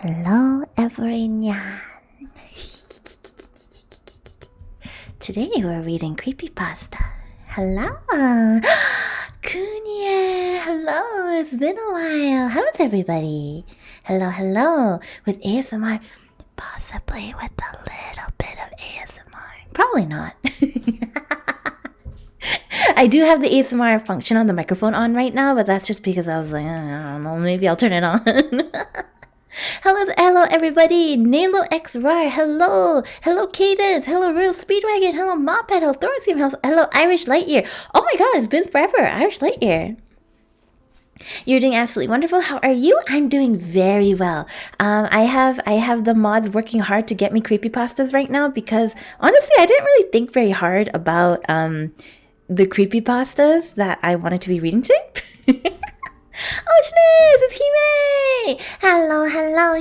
Hello, everyone. Today we're reading Creepypasta. Hello, Kunya. Hello, it's been a while. How's everybody? Hello, hello. With ASMR, possibly with a little bit of ASMR. Probably not. I do have the ASMR function on the microphone on right now, but that's just because I was like, I don't know, maybe I'll turn it on. Hello everybody, Nalo X Rar, hello Cadence, hello Real Speedwagon, hello Moped, hello Thorsteam, hello Irish Lightyear. Oh my god, it's been forever, Irish Lightyear. You're doing absolutely wonderful. How are you? I'm doing very well. I have the mods working hard to get me creepypastas right now because honestly, I didn't really think very hard about the creepypastas that I wanted to be reading today. Oh, Shniz, it's Hime! Hello, Hime.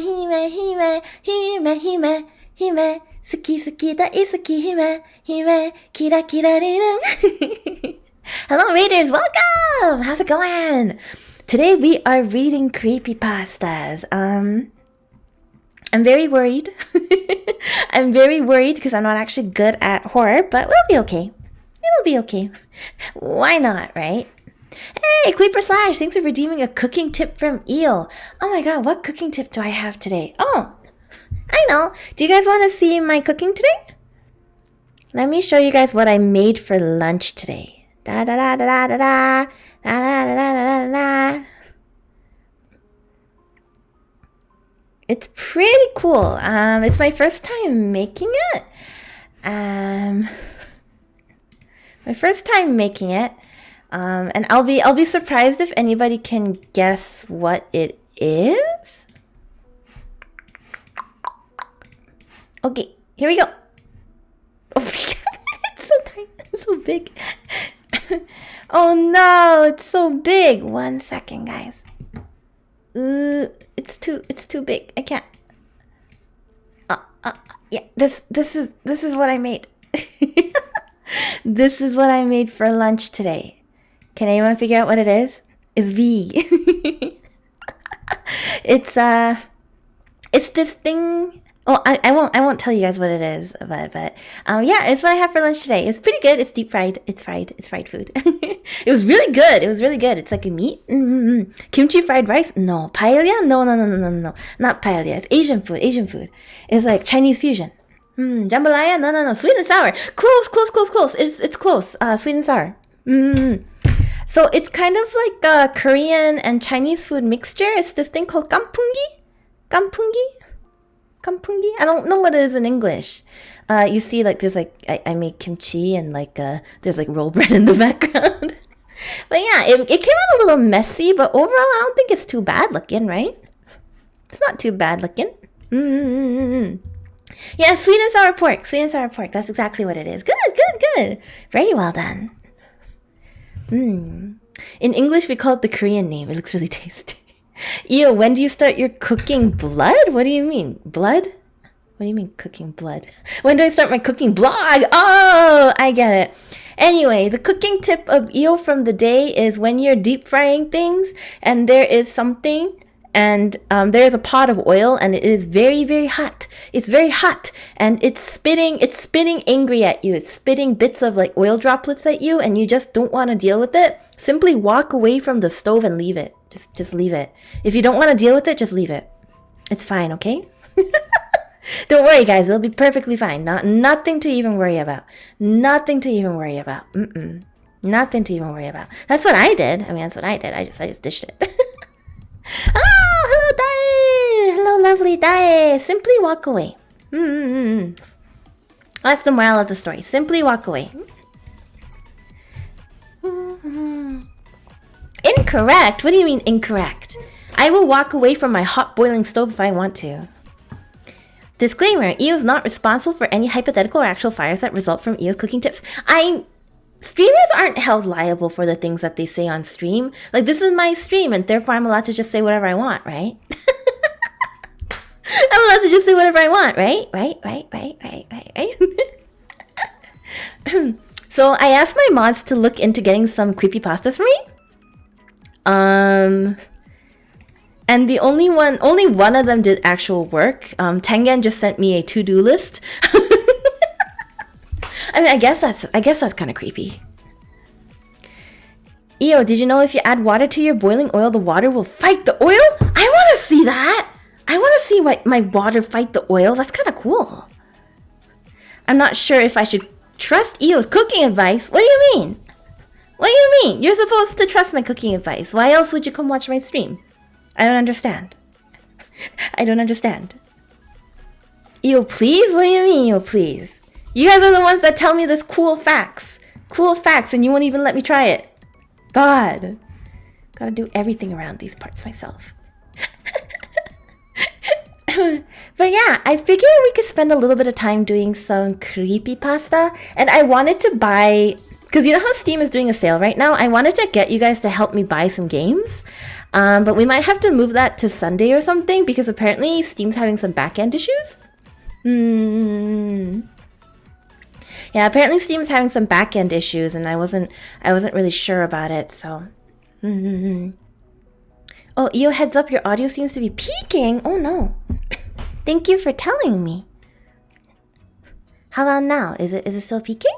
Suki, daisuki, Hime, kira, rirun. Hello, Raiders, welcome! How's it going? Today we are reading creepypastas. I'm very worried. I'm very worried because I'm not actually good at horror, but we'll be okay. It'll be okay. Why not, right? Hey, Creeper Slash, thanks for redeeming a cooking tip from Eel. Oh my god, what cooking tip do I have today? Oh, I know. Do you guys want to see my cooking today? Let me show you guys what I made for lunch today. It's pretty cool. It's my first time making it. And I'll be surprised if anybody can guess what it is. Okay, here we go. Oh, it's so tiny, it's so big. Oh no, it's so big. 1 second, guys. It's too big. I can't. Yeah, this is what I made. This is what I made for lunch today. Can anyone figure out what it is? It's V. It's this thing. Oh, I won't tell you guys what it is, but yeah, it's what I have for lunch today. It's pretty good. It's deep fried. It's fried food. It was really good. It's like a meat. Kimchi fried rice? No. Paella? No. Not paella. It's Asian food. It's like Chinese fusion. Jambalaya? No. Sweet and sour. Close. It's close. Sweet and sour. So it's kind of like a Korean and Chinese food mixture. It's this thing called kampungi. I don't know what it is in English. You see, like there's like I make kimchi and like there's like roll bread in the background. But yeah, it came out a little messy, but overall I don't think it's too bad looking, right? It's not too bad looking. Yeah, sweet and sour pork. That's exactly what it is. Good. Very well done. In English, we call it the Korean name. It looks really tasty. Ew, when do you start your cooking blood? What do you mean? Blood? What do you mean cooking blood? When do I start my cooking blog? Oh, I get it. Anyway, the cooking tip of Eel from the day is when you're deep frying things and there is something and there is a pot of oil and it is very, very hot. It's very hot and it's spitting angry at you. It's spitting bits of like oil droplets at you and you just don't want to deal with it. Simply walk away from the stove and leave it. Just leave it. If you don't want to deal with it, just leave it. It's fine, okay? Don't worry, guys. It'll be perfectly fine. Nothing to even worry about. Nothing to even worry about. That's what I did. I just dished it. Oh, hello, Dae! Hello, lovely Dae! Simply walk away. That's the moral of the story. Simply walk away. Incorrect? What do you mean incorrect? I will walk away from my hot boiling stove if I want to. Disclaimer, EO is not responsible for any hypothetical or actual fires that result from EO's cooking tips. Streamers aren't held liable for the things that they say on stream. Like, this is my stream, and therefore I'm allowed to just say whatever I want, right? I'm allowed to just say whatever I want, right? Right? So I asked my mods to look into getting some creepypastas for me. And the only one of them did actual work. Tengen just sent me a to-do list. I mean, I guess that's kind of creepy. Io, did you know if you add water to your boiling oil, the water will fight the oil? I want to see that. I want to see my water fight the oil. That's kind of cool. I'm not sure if I should trust Io's cooking advice. What do you mean? What do you mean? You're supposed to trust my cooking advice. Why else would you come watch my stream? I don't understand. I don't understand. Io, please? What do you mean, Io, please? You guys are the ones that tell me this cool facts. Cool facts, and you won't even let me try it. God. Gotta do everything around these parts myself. But yeah, I figured we could spend a little bit of time doing some creepypasta. And I wanted to buy... Because you know how Steam is doing a sale right now? I wanted to get you guys to help me buy some games. But we might have to move that to Sunday or something, because apparently Steam's having some back-end issues. Yeah, apparently Steam's having some back-end issues, and I wasn't really sure about it, so... Oh, Io, heads up, your audio seems to be peaking. Oh no. Thank you for telling me. How about now? Is it still peaking?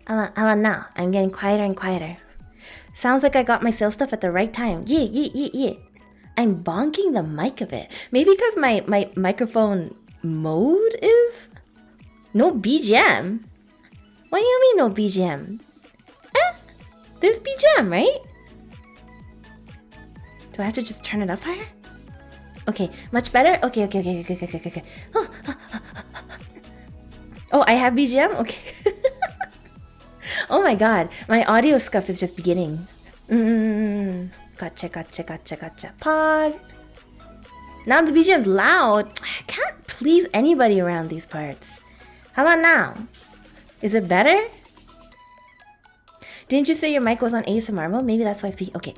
How about now? I'm getting quieter and quieter. Sounds like I got my sales stuff at the right time. Yeah. I'm bonking the mic a bit. Maybe because my microphone mode is... No BGM? What do you mean no BGM? There's BGM, right? Do I have to just turn it up higher? Okay, much better? Okay. Oh, I have BGM? Okay. Oh my god, my audio scuff is just beginning. Gotcha. Pog. Now the BGM's loud. I can't please anybody around these parts. How about now? Is it better? Didn't you say your mic was on ASMR mode? Maybe that's why it's speaking. Okay,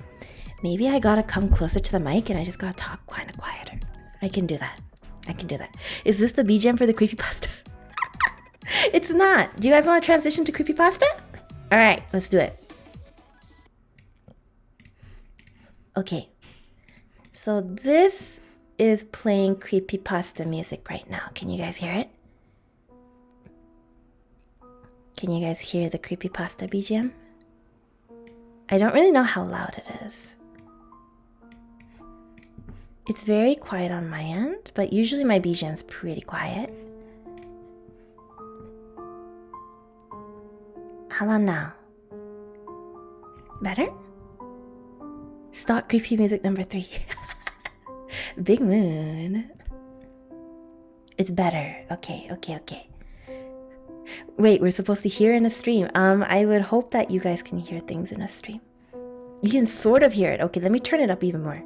maybe I gotta come closer to the mic and I just gotta talk kind of quieter. I can do that. Is this the BGM for the creepypasta? It's not. Do you guys want to transition to creepypasta? Alright, let's do it. Okay. So this is playing creepypasta music right now. Can you guys hear it? Can you guys hear the creepypasta BGM? I don't really know how loud it is. It's very quiet on my end, but usually my BGM's pretty quiet. How about now? Better? Stock creepy music number 3. Big Moon. It's better. Okay. Wait, we're supposed to hear in a stream. I would hope that you guys can hear things in a stream. You can sort of hear it. Okay, let me turn it up even more.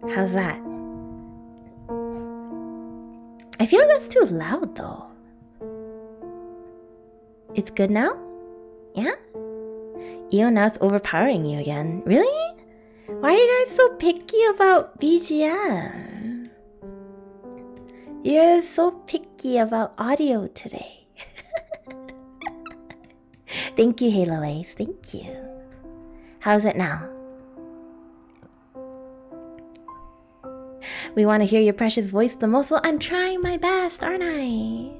How's that? I feel like that's too loud though. It's good now? Yeah? Io, now it's overpowering you again. Really? Why are you guys so picky about BGM? You're so picky about audio today. Thank you, Halo Ace. Thank you. How's it now? We want to hear your precious voice the most. Well, I'm trying my best, aren't I?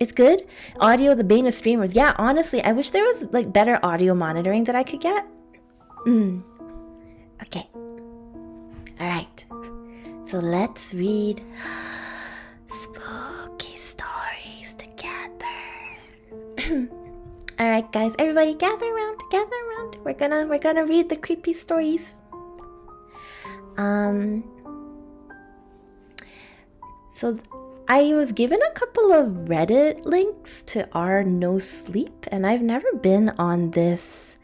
It's good? Audio, the bane of streamers. Yeah, honestly, I wish there was like better audio monitoring that I could get. Okay. Alright. So let's read spooky stories together. Alright guys, everybody gather around. We're gonna read the creepy stories. So I was given a couple of Reddit links to our No Sleep, and I've never been on this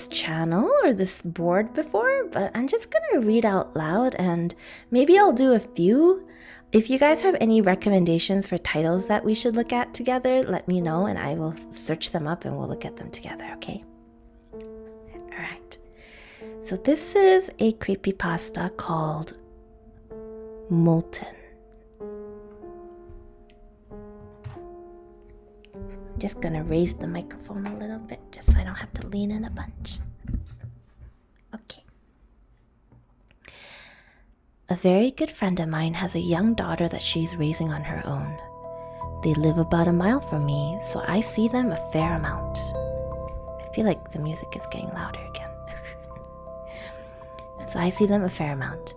channel or this board before, but I'm just gonna read out loud and maybe I'll do a few. If you guys have any recommendations for titles that we should look at together, let me know and I will search them up and we'll look at them together, okay? Alright. So this is a creepypasta called Molten. I'm just gonna raise the microphone a little bit just so I don't have to lean in a bunch. A very good friend of mine has a young daughter that she's raising on her own. They live about a mile from me, so I see them a fair amount. I feel like the music is getting louder again. So I see them a fair amount.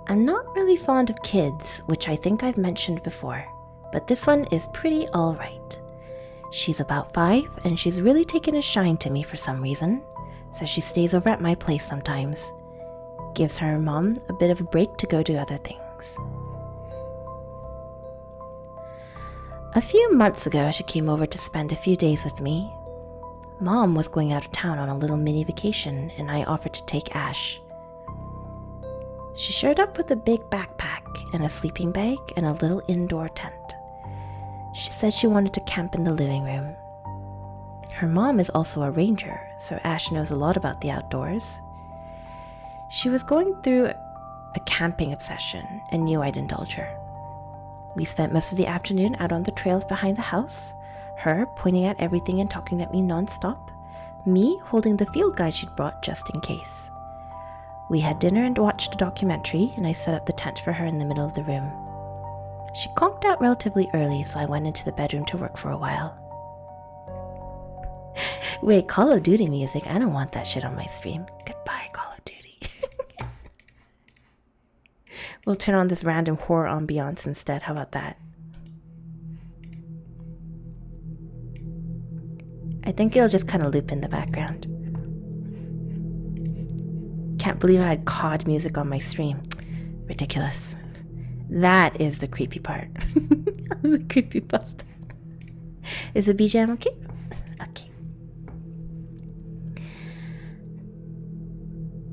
I'm not really fond of kids, which I think I've mentioned before, but this one is pretty alright. She's about 5, and she's really taken a shine to me for some reason, so she stays over at my place sometimes. Gives her mom a bit of a break to go do other things. A few months ago, she came over to spend a few days with me. Mom was going out of town on a little mini vacation, and I offered to take Ash. She showed up with a big backpack and a sleeping bag and a little indoor tent. She said she wanted to camp in the living room. Her mom is also a ranger, so Ash knows a lot about the outdoors. She was going through a camping obsession and knew I'd indulge her. We spent most of the afternoon out on the trails behind the house, her pointing at everything and talking at me non-stop, me holding the field guide she'd brought just in case. We had dinner and watched a documentary, and I set up the tent for her in the middle of the room. She conked out relatively early, so I went into the bedroom to work for a while. Wait, Call of Duty music? I don't want that shit on my stream. Goodbye, Call of Duty. We'll turn on this random horror ambiance instead. How about that? I think it'll just kind of loop in the background. Can't believe I had COD music on my stream. Ridiculous. That is the creepy part. The creepypasta. Is the BGM okay? Okay.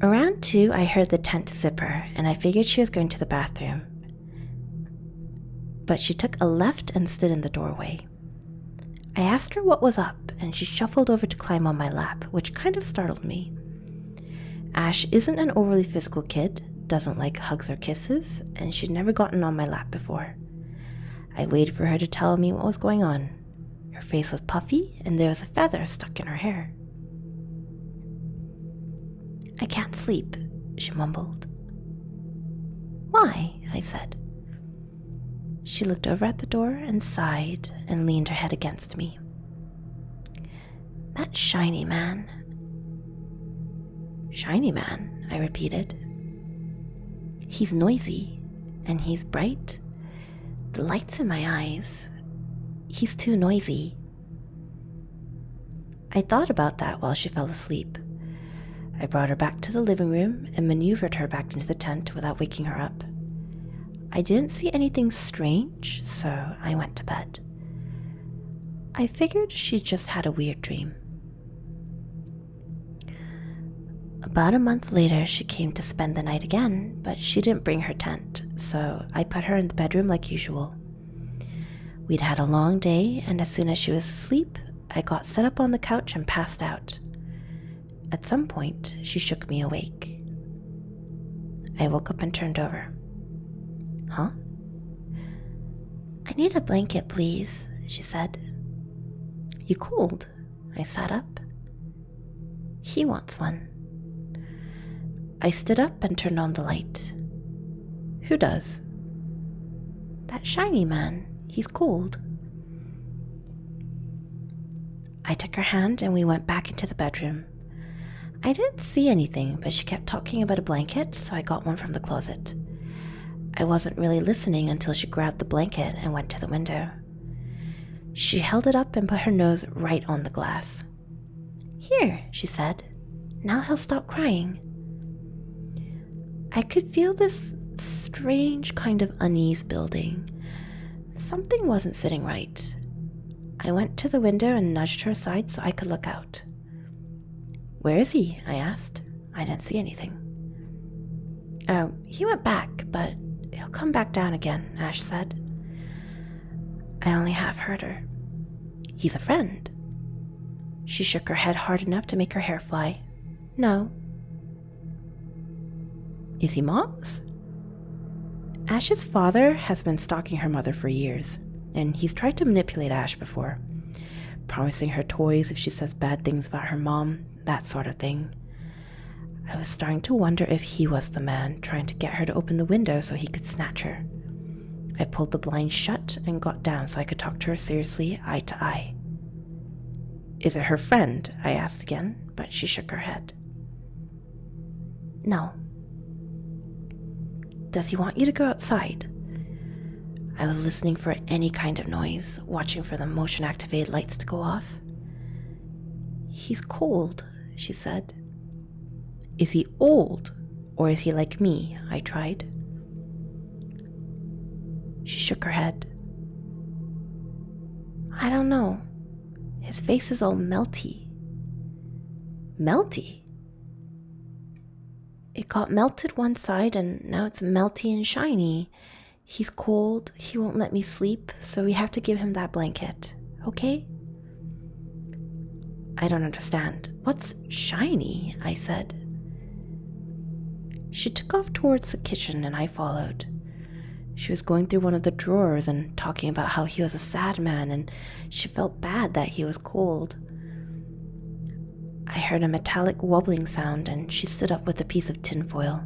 Around 2, I heard the tent zipper, and I figured she was going to the bathroom. But she took a left and stood in the doorway. I asked her what was up, and she shuffled over to climb on my lap, which kind of startled me. Ash isn't an overly physical kid, doesn't like hugs or kisses, and she'd never gotten on my lap before. I waited for her to tell me what was going on. Her face was puffy, and there was a feather stuck in her hair. "I can't sleep," she mumbled. "Why?" I said. She looked over at the door and sighed and leaned her head against me. "That shiny man." "Shiny man," I repeated. "He's noisy, and he's bright. The light's in my eyes. He's too noisy." I thought about that while she fell asleep. I brought her back to the living room and maneuvered her back into the tent without waking her up. I didn't see anything strange, so I went to bed. I figured she just had a weird dream. About a month later, she came to spend the night again, but she didn't bring her tent, so I put her in the bedroom like usual. We'd had a long day, and as soon as she was asleep, I got set up on the couch and passed out. At some point, she shook me awake. I woke up and turned over. "Huh?" "I need a blanket, please," she said. "You cold?" I sat up. "He wants one." I stood up and turned on the light. "Who does?" "That shiny man. He's cold." I took her hand and we went back into the bedroom. I didn't see anything, but she kept talking about a blanket, so I got one from the closet. I wasn't really listening until she grabbed the blanket and went to the window. She held it up and put her nose right on the glass. "Here," she said. "Now he'll stop crying." I could feel this strange kind of unease building. Something wasn't sitting right. I went to the window and nudged her aside so I could look out. "Where is he?" I asked. I didn't see anything. "Oh, he went back, but he'll come back down again," Ash said. I only half heard her. "He's a friend." She shook her head hard enough to make her hair fly. "No." "Is he Mom's?" Ash's father has been stalking her mother for years, and he's tried to manipulate Ash before, promising her toys if she says bad things about her mom, that sort of thing. I was starting to wonder if he was the man trying to get her to open the window so he could snatch her. I pulled the blind shut and got down so I could talk to her seriously, eye to eye. Is it her friend? I asked again, but she shook her head. No. Does he want you to go outside? I was listening for any kind of noise, watching for the motion-activated lights to go off. He's cold, she said. Is he old, or is he like me? I tried. She shook her head. I don't know. His face is all melty. Melty? It got melted one side and now it's melty and shiny. He's cold, he won't let me sleep, so we have to give him that blanket, okay? I don't understand. What's shiny? I said. She took off towards the kitchen and I followed. She was going through one of the drawers and talking about how he was a sad man and she felt bad that he was cold. I heard a metallic wobbling sound and she stood up with a piece of tinfoil.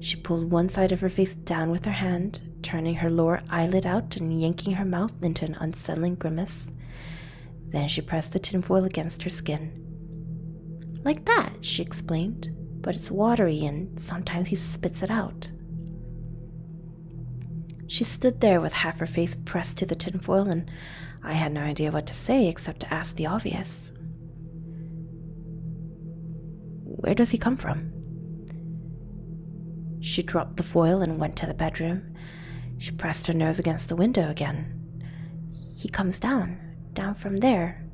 She pulled one side of her face down with her hand, turning her lower eyelid out and yanking her mouth into an unsettling grimace. Then she pressed the tinfoil against her skin. Like that, she explained, but it's watery and sometimes he spits it out. She stood there with half her face pressed to the tinfoil and I had no idea what to say except to ask the obvious. Where does he come from? She dropped the foil and went to the bedroom. She pressed her nose against the window again. He comes down from there.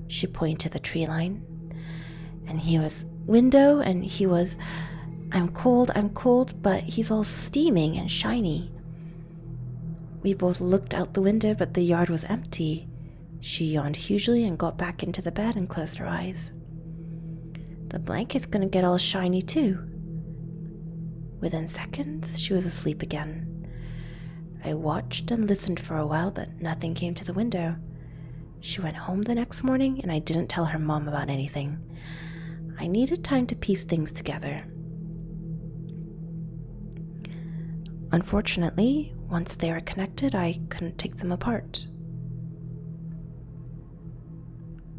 She pointed to the tree line. And he was window and he was, I'm cold, but he's all steaming and shiny. We both looked out the window, but the yard was empty. She yawned hugely and got back into the bed and closed her eyes. The blanket's gonna get all shiny too. Within seconds, she was asleep again. I watched and listened for a while, but nothing came to the window. She went home the next morning, and I didn't tell her mom about anything. I needed time to piece things together. Unfortunately, once they were connected, I couldn't take them apart.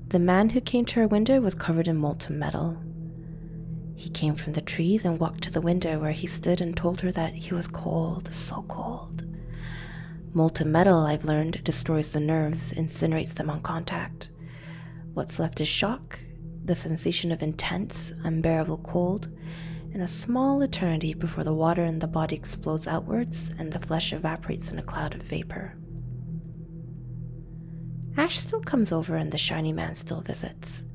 The man who came to her window was covered in molten metal. He came from the trees and walked to the window where he stood and told her that he was cold, so cold. Molten metal, I've learned, destroys the nerves, incinerates them on contact. What's left is shock, the sensation of intense, unbearable cold, and a small eternity before the water in the body explodes outwards and the flesh evaporates in a cloud of vapor. Ash still comes over and the shiny man still visits.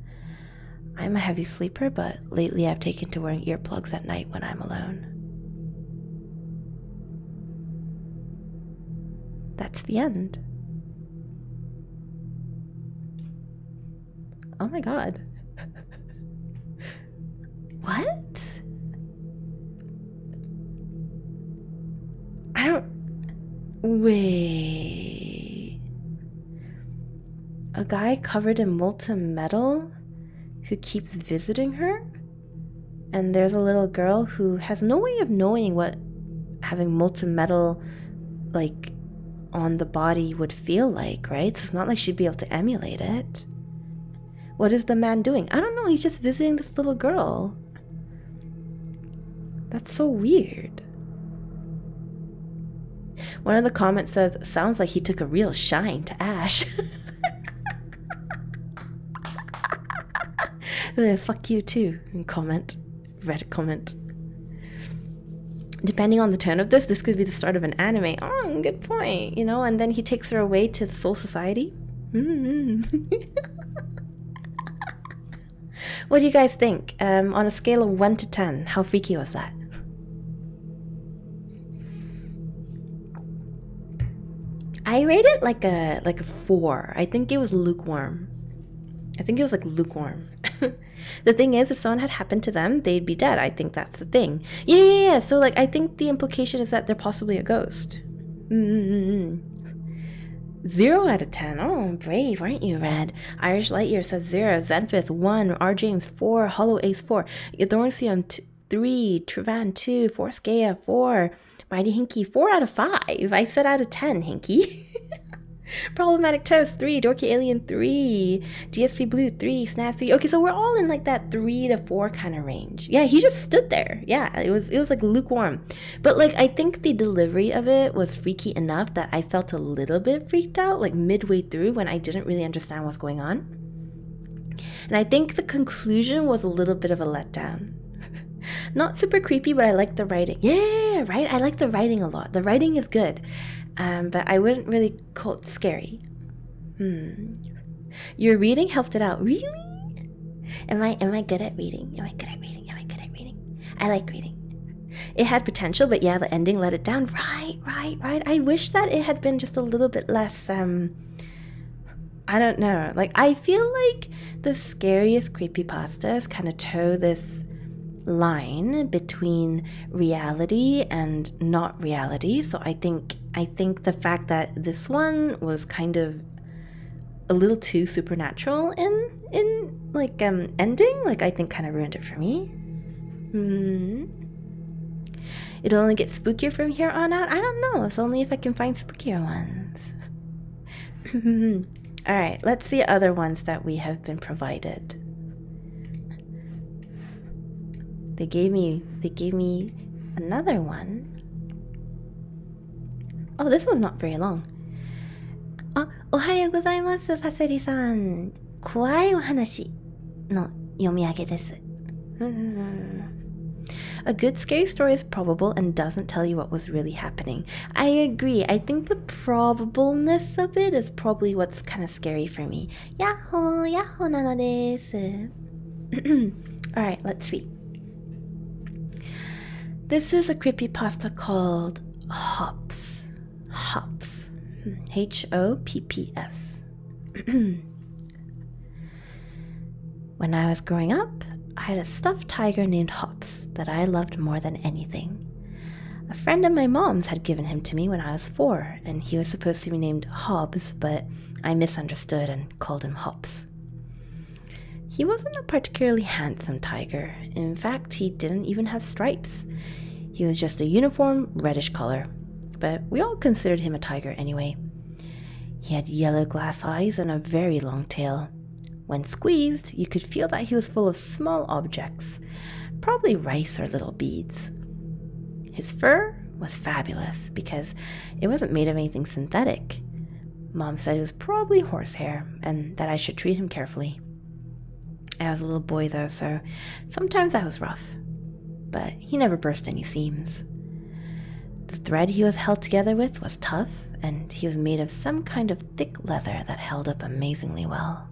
I'm a heavy sleeper, but lately I've taken to wearing earplugs at night when I'm alone. That's the end. Oh my god. What? I don't... Wait... A guy covered in molten metal who keeps visiting her? And there's a little girl who has no way of knowing what having molten metal, like, on the body would feel like, right? So it's not like she'd be able to emulate it. What is the man doing? I don't know, he's just visiting this little girl. That's so weird. One of the comments says, sounds like he took a real shine to Ash. Fuck you too, comment. Reddit comment. Depending on the tone of this could be the start of an anime. Oh, good point, you know, and then he takes her away to the Soul Society. What do you guys think? On a scale of 1 to 10, how freaky was that? I rate it like a 4. I think it was lukewarm. The thing is, if someone had happened to them, they'd be dead. I think that's the thing. Yeah. So, like, I think the implication is that they're possibly a ghost. 0 out of 10. Oh, brave, aren't you, Red? Irish Lightyear says 0. Zenfith 1. R. James 4. Hollow Ace 4. Throwing CM 3, Truvan 2, Forskea 4, Mighty Hinky 4 out of 5. I said out of 10, Hinky. Problematic Toast 3, Dorky Alien 3, DSP Blue 3, Snaz 3. Okay, so we're all in like that 3 to 4 kind of range. Yeah, he just stood there. Yeah, it was like lukewarm. But like I think the delivery of it was freaky enough that I felt a little bit freaked out like midway through when I didn't really understand what's going on. And I think the conclusion was a little bit of a letdown. Not super creepy, but I like the writing. Yeah, right? I like the writing a lot. The writing is good. But I wouldn't really call it scary. Your reading helped it out. Really? Am I good at reading? Am I good at reading? I like reading. It had potential, but yeah, the ending let it down. Right. I wish that it had been just a little bit less, I don't know. Like, I feel like the scariest creepypastas kind of toe this line between reality and not reality. So I think the fact that this one was kind of a little too supernatural in like ending, like I think kind of ruined it for me. It'll only get spookier from here on out. I don't know. It's only if I can find spookier ones. All right, let's see other ones that we have been provided. They gave me another one. Oh, this one's not very long. あ、おはようございます、パセリさん。怖いお話の読み上げです。A good scary story is probable and doesn't tell you what was really happening. I agree. I think the probableness of it is probably what's kind of scary for me. Yahoo, yahoo なのです。Alright, let's see. This is a creepypasta called Hops. Hops. Hopps. When I was growing up, I had a stuffed tiger named Hops that I loved more than anything. A friend of my mom's had given him to me when I was 4, and he was supposed to be named Hobbs, but I misunderstood and called him Hops. He wasn't a particularly handsome tiger. In fact, he didn't even have stripes. He was just a uniform reddish color, but we all considered him a tiger anyway. He had yellow glass eyes and a very long tail. When squeezed, you could feel that he was full of small objects, probably rice or little beads. His fur was fabulous because it wasn't made of anything synthetic. Mom said it was probably horsehair and that I should treat him carefully. I was a little boy though, so sometimes I was rough, but he never burst any seams. The thread he was held together with was tough, and he was made of some kind of thick leather that held up amazingly well.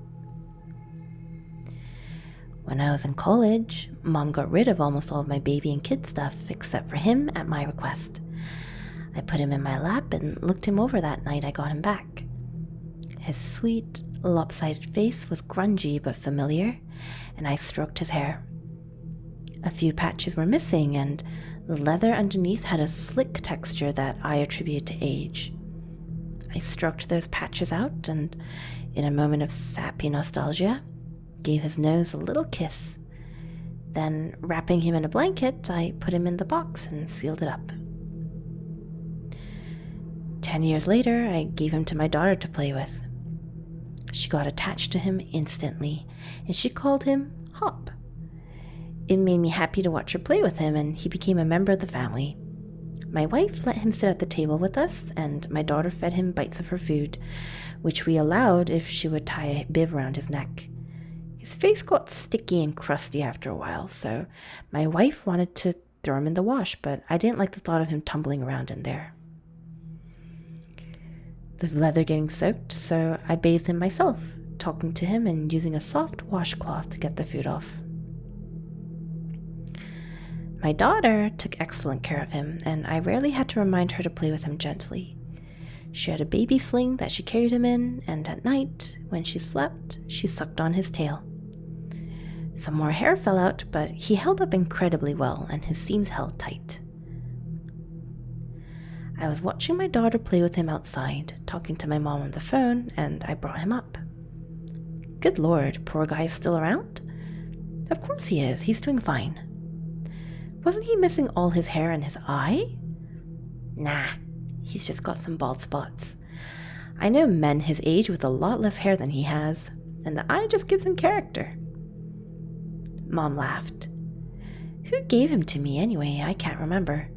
When I was in college, Mom got rid of almost all of my baby and kid stuff except for him at my request. I put him in my lap and looked him over that night I got him back. His sweet, lopsided face was grungy but familiar, and I stroked his hair. A few patches were missing, and the leather underneath had a slick texture that I attribute to age. I stroked those patches out, and in a moment of sappy nostalgia, gave his nose a little kiss. Then, wrapping him in a blanket, I put him in the box and sealed it up. 10 years later, I gave him to my daughter to play with. She got attached to him instantly, and she called him Hop. It made me happy to watch her play with him, and he became a member of the family. My wife let him sit at the table with us, and my daughter fed him bites of her food, which we allowed if she would tie a bib around his neck. His face got sticky and crusty after a while, so my wife wanted to throw him in the wash, but I didn't like the thought of him tumbling around in there. The leather getting soaked, so I bathed him myself, talking to him and using a soft washcloth to get the food off. My daughter took excellent care of him, and I rarely had to remind her to play with him gently. She had a baby sling that she carried him in, and at night, when she slept, she sucked on his tail. Some more hair fell out, but he held up incredibly well, and his seams held tight. I was watching my daughter play with him outside, talking to my mom on the phone, and I brought him up. Good Lord, poor guy's still around? Of course he is, he's doing fine. Wasn't he missing all his hair in his eye? Nah, he's just got some bald spots. I know men his age with a lot less hair than he has, and the eye just gives him character. Mom laughed. Who gave him to me anyway? I can't remember.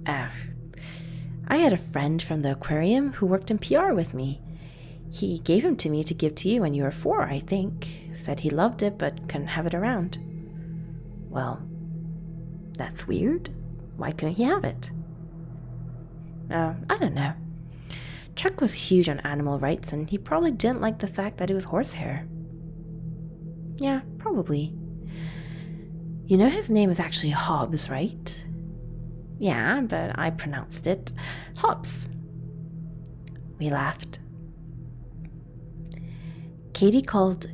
I had a friend from the aquarium who worked in PR with me. He gave him to me to give to you when you were 4, I think. Said he loved it but couldn't have it around. Well, that's weird. Why couldn't he have it? I don't know. Chuck was huge on animal rights, and he probably didn't like the fact that it was horsehair. Yeah, probably. You know his name is actually Hobbs, right? Yeah, but I pronounced it Hobbs. We laughed. Katie calls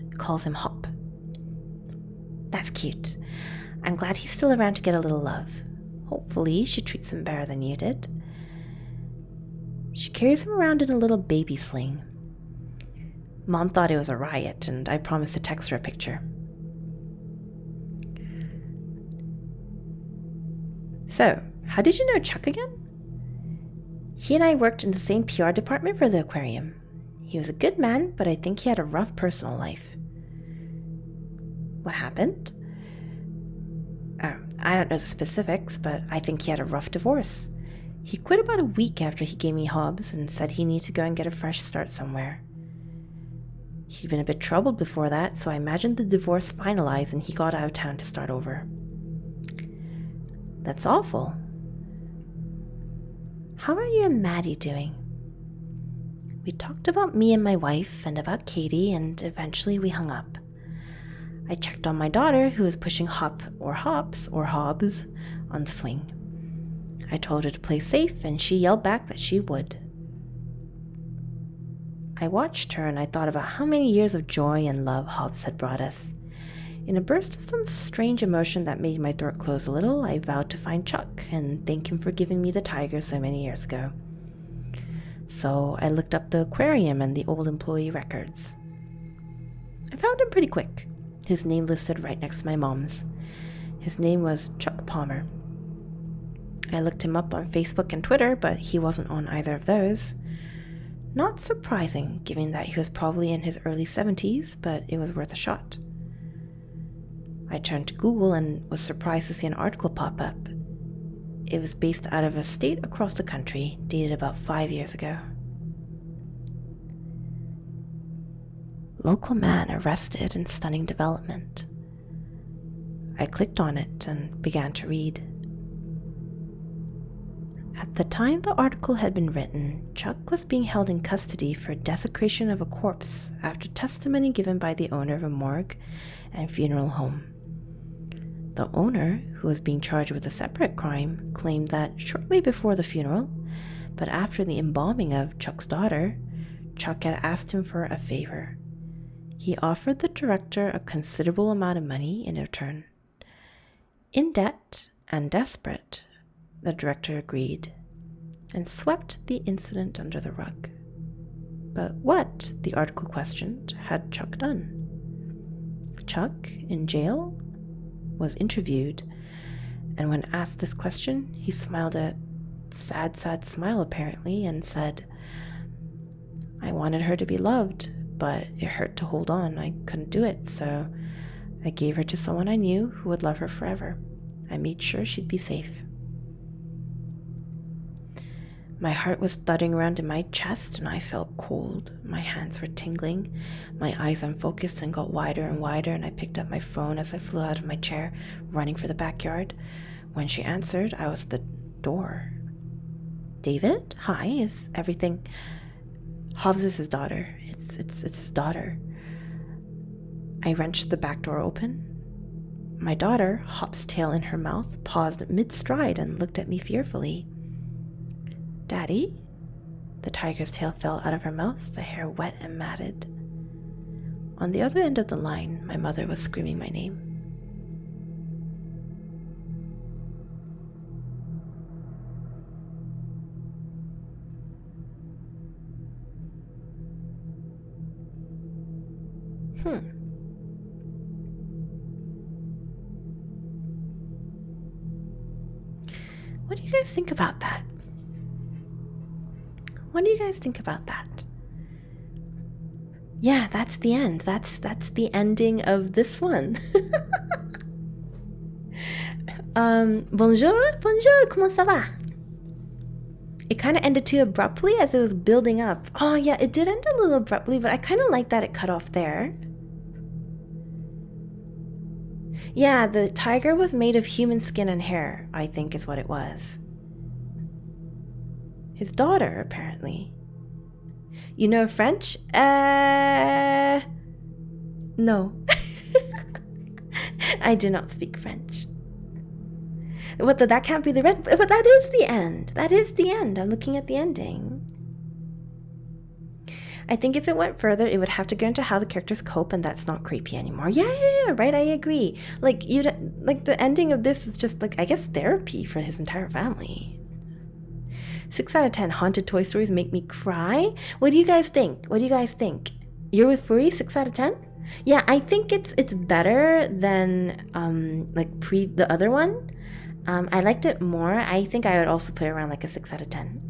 him Hop. That's cute. I'm glad he's still around to get a little love. Hopefully she treats him better than you did. She carries him around in a little baby sling. Mom thought it was a riot, and I promised to text her a picture. So, how did you know Chuck again? He and I worked in the same PR department for the aquarium. He was a good man, but I think he had a rough personal life. What happened? I don't know the specifics, but I think he had a rough divorce. He quit about a week after he gave me Hobbs and said he needed to go and get a fresh start somewhere. He'd been a bit troubled before that, so I imagined the divorce finalized and he got out of town to start over. That's awful. How are you and Maddie doing? We talked about me and my wife and about Katie, and eventually we hung up. I checked on my daughter, who was pushing Hop or Hops or Hobbs on the swing. I told her to play safe, and she yelled back that she would. I watched her and I thought about how many years of joy and love Hobbs had brought us. In a burst of some strange emotion that made my throat close a little, I vowed to find Chuck and thank him for giving me the tiger so many years ago. So I looked up the aquarium and the old employee records. I found him pretty quick. His name listed right next to my mom's. His name was Chuck Palmer. I looked him up on Facebook and Twitter, but he wasn't on either of those. Not surprising, given that he was probably in his early 70s, but it was worth a shot. I turned to Google and was surprised to see an article pop up. It was based out of a state across the country, dated about 5 years ago. Local man arrested in stunning development. I clicked on it and began to read. At the time the article had been written, Chuck was being held in custody for desecration of a corpse after testimony given by the owner of a morgue and funeral home. The owner, who was being charged with a separate crime, claimed that shortly before the funeral, but after the embalming of Chuck's daughter, Chuck had asked him for a favor. He offered the director a considerable amount of money in return. In debt and desperate, the director agreed and swept the incident under the rug. But what, the article questioned, had Chuck done? Chuck, in jail, was interviewed, and when asked this question, he smiled a sad smile apparently and said, I wanted her to be loved, but it hurt to hold on. I couldn't do it, so I gave her to someone I knew who would love her forever. I made sure she'd be safe. My heart was thudding around in my chest and I felt cold. My hands were tingling. My eyes unfocused and got wider and wider, and I picked up my phone as I flew out of my chair, running for the backyard. When she answered, I was at the door. David? Hi, is everything... Hobbs is his daughter. It's his daughter. I wrenched the back door open. My daughter, Hop's tail in her mouth, paused mid-stride and looked at me fearfully. Daddy? The tiger's tail fell out of her mouth, the hair wet and matted. On the other end of the line, my mother was screaming my name. What do you guys think about that? What do you guys think about that? Yeah, that's the end. That's the ending of this one. Bonjour, comment ça va? It kind of ended too abruptly as it was building up. Oh yeah, it did end a little abruptly, but I kind of like that it cut off there. Yeah, the tiger was made of human skin and hair, I think is what it was. His daughter, apparently. You know French? No. I do not speak French. What, that can't be the red, but that is the end. That is the end. I'm looking at the ending. I think if it went further, it would have to go into how the characters cope, and that's not creepy anymore. Yeah, right, I agree. Like, the ending of this is just, like, I guess therapy for his entire family. 6 out of 10 haunted Toy Stories make me cry. What do you guys think? What do you guys think? You're with Furry, 6 out of 10? Yeah, I think it's better than the other one. I liked it more. I think I would also put it around like a 6 out of 10.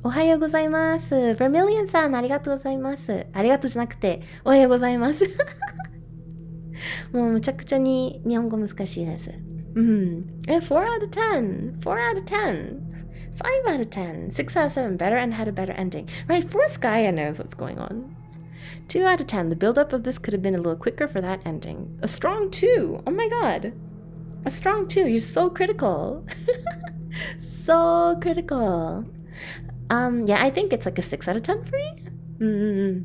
おはようございます。Vermilion さん、ありがとうございます。ありがとうじゃなくて、おはようございます。もうむちゃくちゃに日本語難しいです。4 out of 10. 4 out of 10. 5 out of 10. 6 out of 7 better and had a better ending. Right, for Skya knows what's going on. 2 out of 10. The build-up of this could have been a little quicker for that ending. A strong 2. Oh my god. A strong 2. You're so critical. So critical. Yeah, I think it's like a 6 out of 10 for you.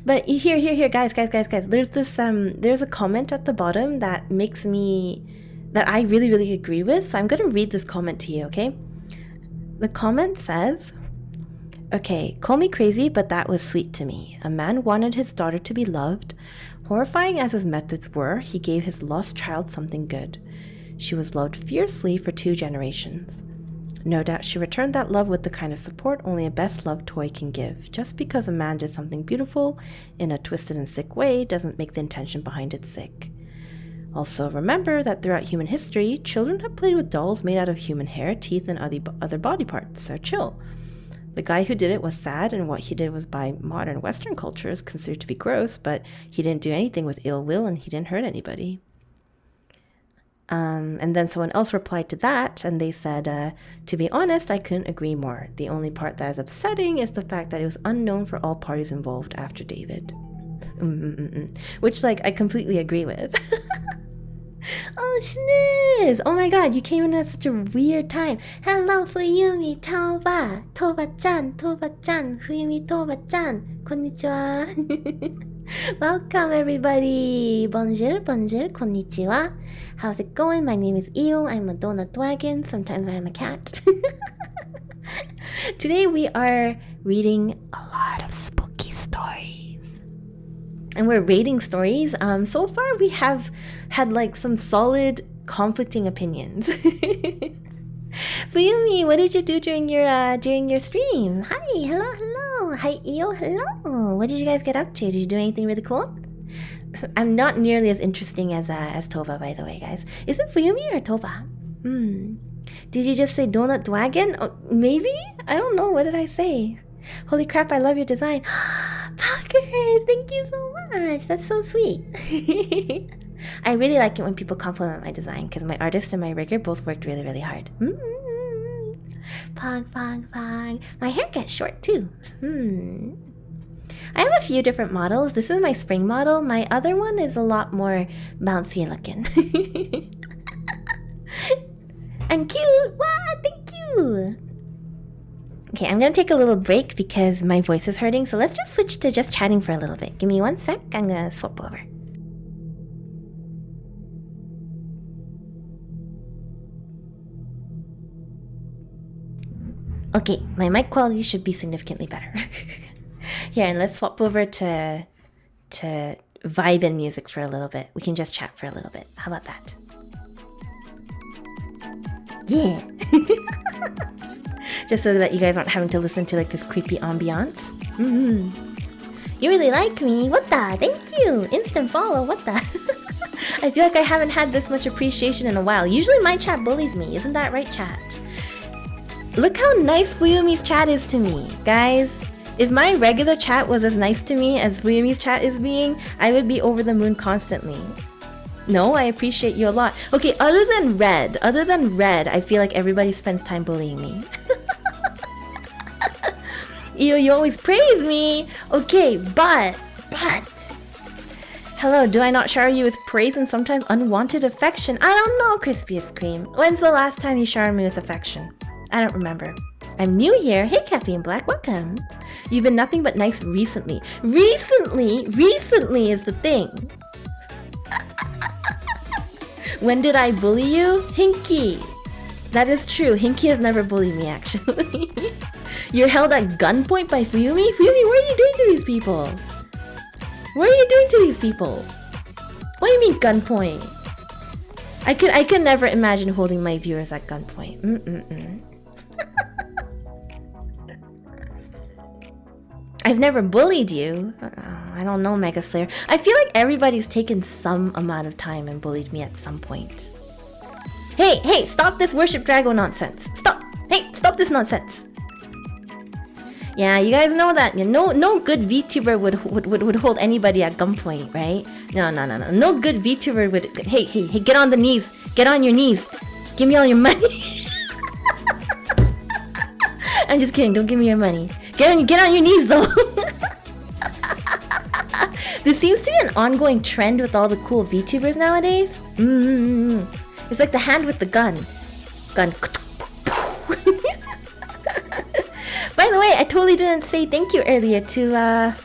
But here, guys. There's this, there's a comment at the bottom that I really, really agree with. So I'm going to read this comment to you, okay? The comment says, okay, call me crazy, but that was sweet to me. A man wanted his daughter to be loved. Horrifying as his methods were, he gave his lost child something good. She was loved fiercely for 2 generations. No doubt she returned that love with the kind of support only a best-loved toy can give. Just because a man did something beautiful in a twisted and sick way doesn't make the intention behind it sick. Also, remember that throughout human history, children have played with dolls made out of human hair, teeth, and other body parts, so chill. The guy who did it was sad, and what he did was by modern Western cultures considered to be gross, but he didn't do anything with ill will and he didn't hurt anybody. And then someone else replied to that, and they said, to be honest, I couldn't agree more. The only part that is upsetting is the fact that it was unknown for all parties involved after David. Which, like, I completely agree with. Oh, Shniz! Oh my god, you came in at such a weird time. Hello, Fuyumi, Toba, Toba-chan, Fuyumi, Toba-chan, konnichiwa. Welcome, everybody. Bonjour, konnichiwa. How's it going? My name is Eel. I'm a donut wagon. Sometimes I am a cat. Today we are reading a lot of spooky stories. And we're rating stories. So far we have had like some solid conflicting opinions. Fuyumi, what did you do during your stream? Hi, hello. Hi, Eel, hello. What did you guys get up to? Did you do anything really cool? I'm not nearly as interesting as Tova, by the way, guys. Is it Fuyumi or Tova? Did you just say donut dwagon? Oh, maybe? I don't know. What did I say? Holy crap, I love your design. Parker, thank you so much. That's so sweet. I really like it when people compliment my design because my artist and my rigger both worked really, really hard. Pog. My hair gets short too. I have a few different models. This is my spring model. My other one is a lot more bouncy looking. I'm cute! Wow, thank you! Okay, I'm gonna take a little break because my voice is hurting, so let's just switch to just chatting for a little bit. Give me 1 sec, I'm gonna swap over. Okay, my mic quality should be significantly better. Here, and let's swap over to vibe and music for a little bit. We can just chat for a little bit. How about that? Yeah! Just so that you guys aren't having to listen to like this creepy ambiance. You really like me? What the? Thank you! Instant follow, what the? I feel like I haven't had this much appreciation in a while. Usually my chat bullies me, isn't that right, chat? Look how nice Fuyumi's chat is to me, guys. If my regular chat was as nice to me as Fuyumi's chat is being, I would be over the moon constantly. No, I appreciate you a lot. Okay, other than red, I feel like everybody spends time bullying me. You always praise me. Okay, but hello, do I not shower you with praise and sometimes unwanted affection? I don't know, Crispiest Cream. When's the last time you showered me with affection? I don't remember. I'm new here. Hey, Caffeine Black, welcome. You've been nothing but nice recently. Recently is the thing. When did I bully you? Hinky. That is true. Hinky has never bullied me, actually. You're held at gunpoint by Fuyumi? Fuyumi, what are you doing to these people? What are you doing to these people? What do you mean gunpoint? I could never imagine holding my viewers at gunpoint. I've never bullied you. I don't know, Mega Slayer. I feel like everybody's taken some amount of time and bullied me at some point. Hey, stop this Worship Drago nonsense. Stop. Hey, stop this nonsense. Yeah, you guys know that. No good VTuber would hold anybody at gunpoint, right? No. No good VTuber would. Hey, get on the knees. Get on your knees. Give me all your money. I'm just kidding. Don't give me your money. Get on your knees, though. This seems to be an ongoing trend with all the cool VTubers nowadays. It's like the hand with the gun. By the way, I totally didn't say thank you earlier to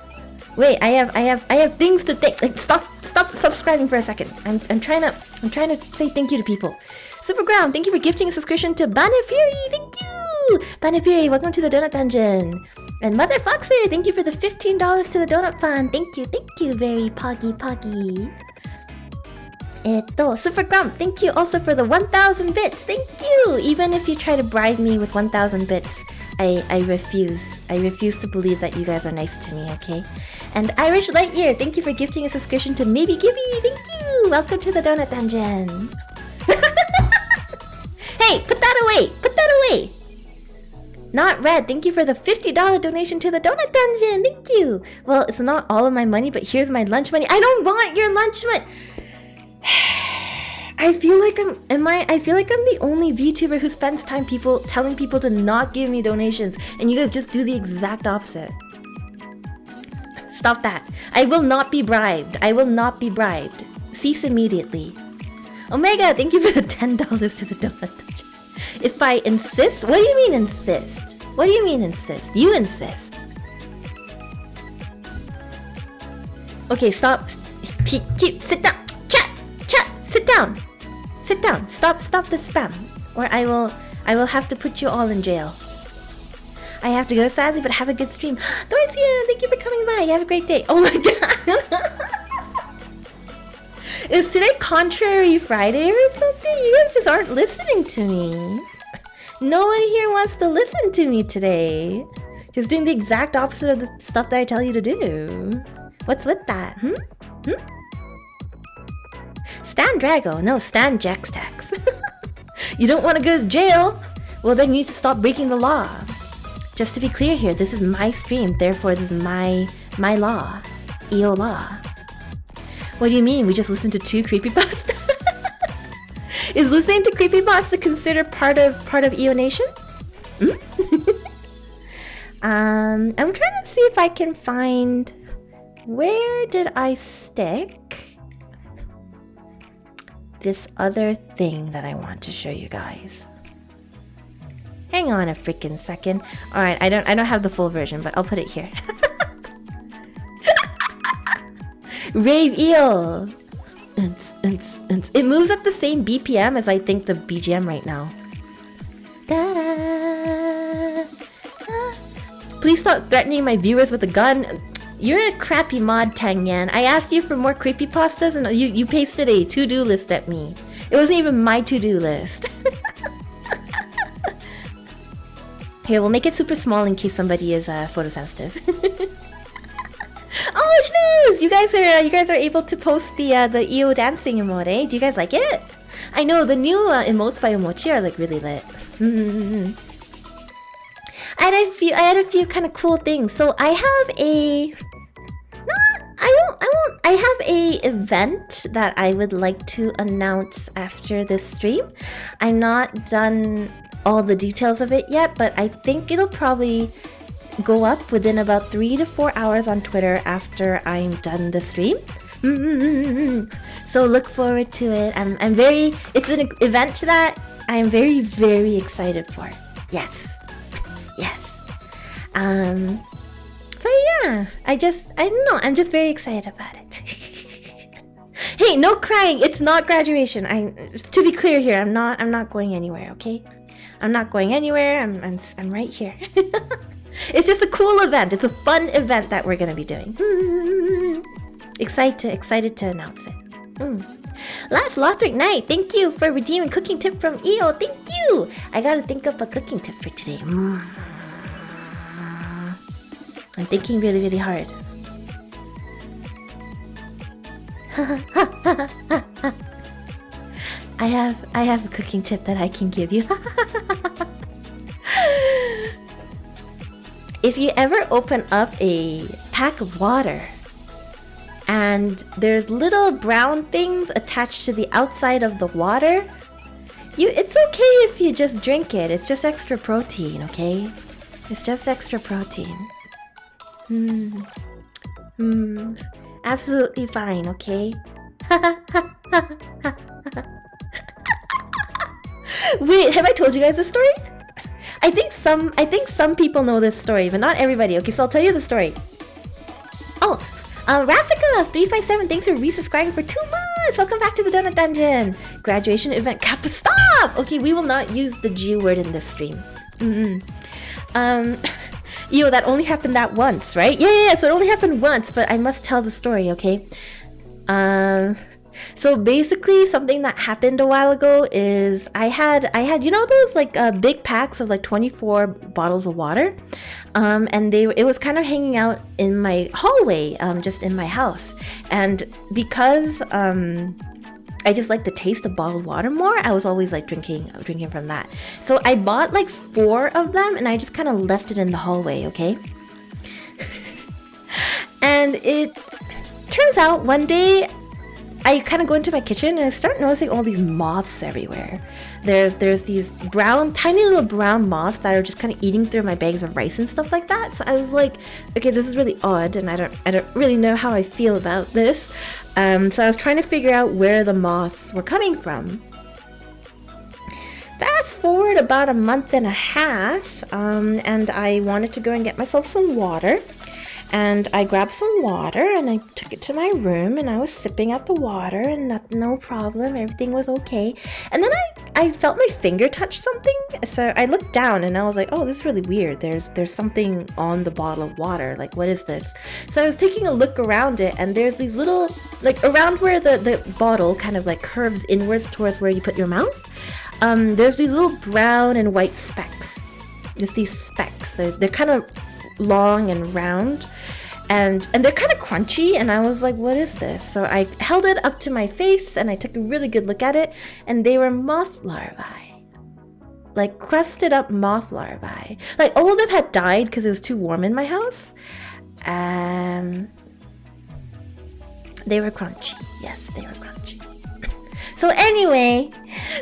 wait, I have things to thank. Like, stop subscribing for a second. I'm trying to say thank you to people. Superground, thank you for gifting a subscription to Banafuri. Thank you. Banafuri, welcome to the Donut Dungeon. And Mother Foxer, thank you for the $15 to the Donut Fund. Thank you, very poggy. Super Grump, thank you also for the 1,000 bits. Thank you. Even if you try to bribe me with 1,000 bits, I refuse. I refuse to believe that you guys are nice to me, okay? And Irish Lightyear, thank you for gifting a subscription to Maybe Gibby. Thank you. Welcome to the Donut Dungeon. Hey, put that away. Not Red, thank you for the $50 donation to the Donut Dungeon. Thank you. Well, it's not all of my money, but here's my lunch money. I don't want your lunch money. I feel like I'm the only VTuber who spends time telling people to not give me donations, and you guys just do the exact opposite. Stop that. I will not be bribed. Cease immediately. Omega, thank you for the $10 to the Donut Dungeon. If I insist? What do you mean insist? You insist. Okay, stop. Sit down. Chat. Sit down. Stop the spam, or I will have to put you all in jail. I have to go sadly, but have a good stream. Dorcia, thank you for coming by. You have a great day. Oh my god. Is today Contrary Friday or something? You guys just aren't listening to me. Nobody here wants to listen to me today. Just doing the exact opposite of the stuff that I tell you to do. What's with that? Stan Drago. No, Stan Jackstacks. You don't want to go to jail? Well, then you need to stop breaking the law. Just to be clear here, this is my stream, therefore this is my law. EO law. What do you mean? We just listened to 2 creepypastas? Is listening to creepypasta considered part of EO Nation? I'm trying to see if I can find, where did I stick this other thing that I want to show you guys. Hang on a freaking second. All right, I don't have the full version, but I'll put it here. Rave eel. It moves at the same BPM as I think the BGM right now. Please stop threatening my viewers with a gun. You're a crappy mod, Tangyan. I asked you for more creepypastas and you pasted a to-do list at me. It wasn't even my to-do list. Here, we'll make it super small in case somebody is photosensitive. Oh, Schnooze! You guys are able to post the EO dancing emote, eh? Do you guys like it? I know, the new emotes by Omochi are like really lit. I had a few kind of cool things. So I have a I have a event that I would like to announce after this stream. I'm not done all the details of it yet, but I think it'll probably go up within about 3 to 4 hours on Twitter after I'm done the stream. So look forward to it. It's an event that I'm very, very excited for. Yes. But yeah, I don't know, I'm just very excited about it. Hey, no crying, it's not graduation. To be clear here, I'm not going anywhere, okay? I'm not going anywhere, I'm right here. It's just a cool event, it's a fun event that we're gonna be doing. Excited to announce it. Last Lothric Knight, thank you for redeeming cooking tip from EO, thank you! I gotta think up a cooking tip for today. I'm thinking really, really hard. I have a cooking tip that I can give you. If you ever open up a pack of water and there's little brown things attached to the outside of the water, it's okay if you just drink it. It's just extra protein, okay? It's just extra protein. Absolutely fine, okay? Wait, have I told you guys this story? I think some people know this story, but not everybody. Okay, so I'll tell you the story. Oh, Rafika357, thanks for resubscribing for 2 months. Welcome back to the Donut Dungeon. Graduation event Kappa. Stop! Okay, we will not use the G word in this stream. Yo, that only happened that once, right? Yeah, so it only happened once, but I must tell the story, okay? So basically something that happened a while ago is I had you know those like big packs of like 24 bottles of water, and it was kind of hanging out in my hallway, just in my house, and because I just like the taste of bottled water more, I was always like drinking from that. So I bought like 4 of them and I just kind of left it in the hallway, okay? And it turns out one day I kind of go into my kitchen and I start noticing all these moths everywhere. There's these tiny little brown moths that are just kind of eating through my bags of rice and stuff like that. So I was like, okay, this is really odd, and I don't really know how I feel about this. So I was trying to figure out where the moths were coming from. Fast forward about a month and a half, and I wanted to go and get myself some water. And I grabbed some water and I took it to my room and I was sipping at the water and no problem, everything was okay. And then I felt my finger touch something, so I looked down and I was like, oh, this is really weird. There's something on the bottle of water, like what is this? So I was taking a look around it and there's these little, like around where the bottle kind of like curves inwards towards where you put your mouth, there's these little brown and white specks. Just these specks, they're kind of long and round, and they're kind of crunchy, and I was like, what is this? So I held it up to my face and I took a really good look at it, and they were moth larvae, like crusted up moth larvae. Like all of them had died because it was too warm in my house. They were crunchy. Yes, they were crunchy. So anyway,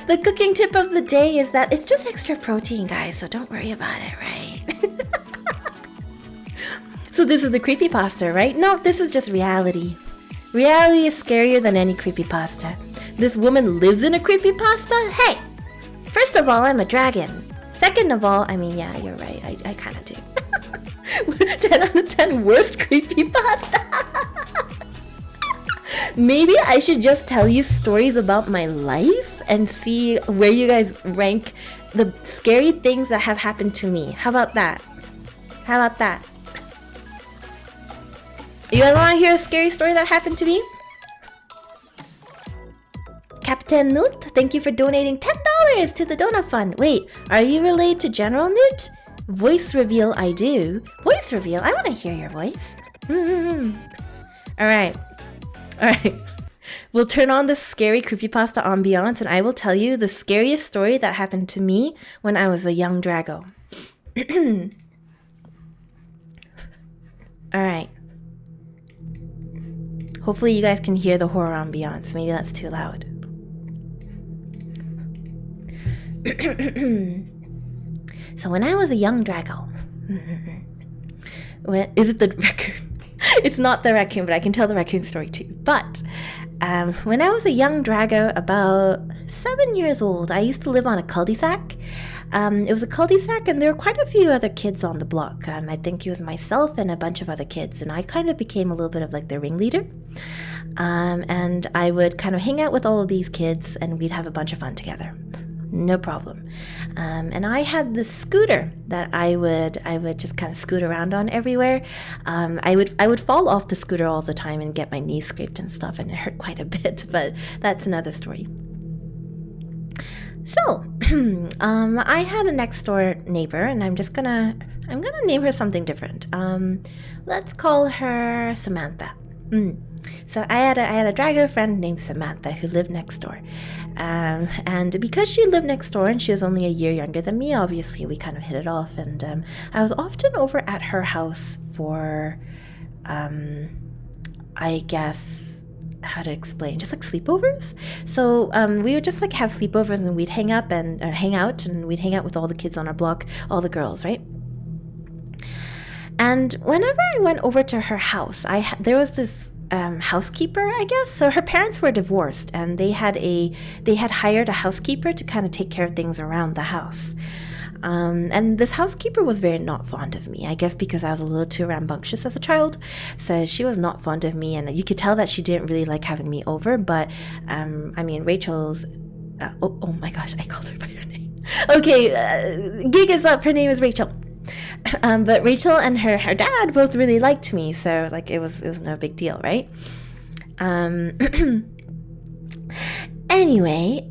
the cooking tip of the day is that it's just extra protein, guys, so don't worry about it, right? So this is the creepypasta, right? No, this is just reality. Reality is scarier than any creepypasta. This woman lives in a creepypasta? Hey! First of all, I'm a dragon. Second of all, I mean, yeah, you're right. I kind of do. 10 out of 10 worst creepypasta. Maybe I should just tell you stories about my life and see where you guys rank the scary things that have happened to me. How about that? How about that? You guys want to hear a scary story that happened to me? Captain Newt, thank you for donating $10 to the Donut Fund. Wait, are you related to General Newt? Voice reveal, I do. Voice reveal, I want to hear your voice. Alright. We'll turn on the scary creepypasta ambiance and I will tell you the scariest story that happened to me when I was a young Drago. All right. Hopefully you guys can hear the horror ambiance. Maybe that's too loud. So when I was a young Drago, is it the raccoon? It's not the raccoon, but I can tell the raccoon story too. But when I was a young Drago, about 7 years old, I used to live on a cul-de-sac. It was a cul-de-sac, and there were quite a few other kids on the block. I think it was myself and a bunch of other kids, and I kind of became a little bit of like the ringleader. And I would kind of hang out with all of these kids, and we'd have a bunch of fun together. No problem. And I had this scooter that I would just kind of scoot around on everywhere. I would fall off the scooter all the time and get my knee scraped and stuff, and it hurt quite a bit, but that's another story. So, I had a next door neighbor, and I'm gonna name her something different. Let's call her Samantha. So I had a Drago friend named Samantha who lived next door. And because she lived next door and she was only a year younger than me, obviously we kind of hit it off. And I was often over at her house for, I guess, how to explain, just like sleepovers. So we would just like have sleepovers, and we'd hang out, and we'd hang out with all the kids on our block, all the girls, right? And whenever I went over to her house, there was this housekeeper, I guess. So her parents were divorced, and they had hired a housekeeper to kind of take care of things around the house. And this housekeeper was very not fond of me, I guess because I was a little too rambunctious as a child. So she was not fond of me, and you could tell that she didn't really like having me over. But I mean, Rachel's oh my gosh, I called her by her name. Okay, gig is up. Her name is Rachel. But Rachel and her dad both really liked me, so like it was no big deal, right? Anyway,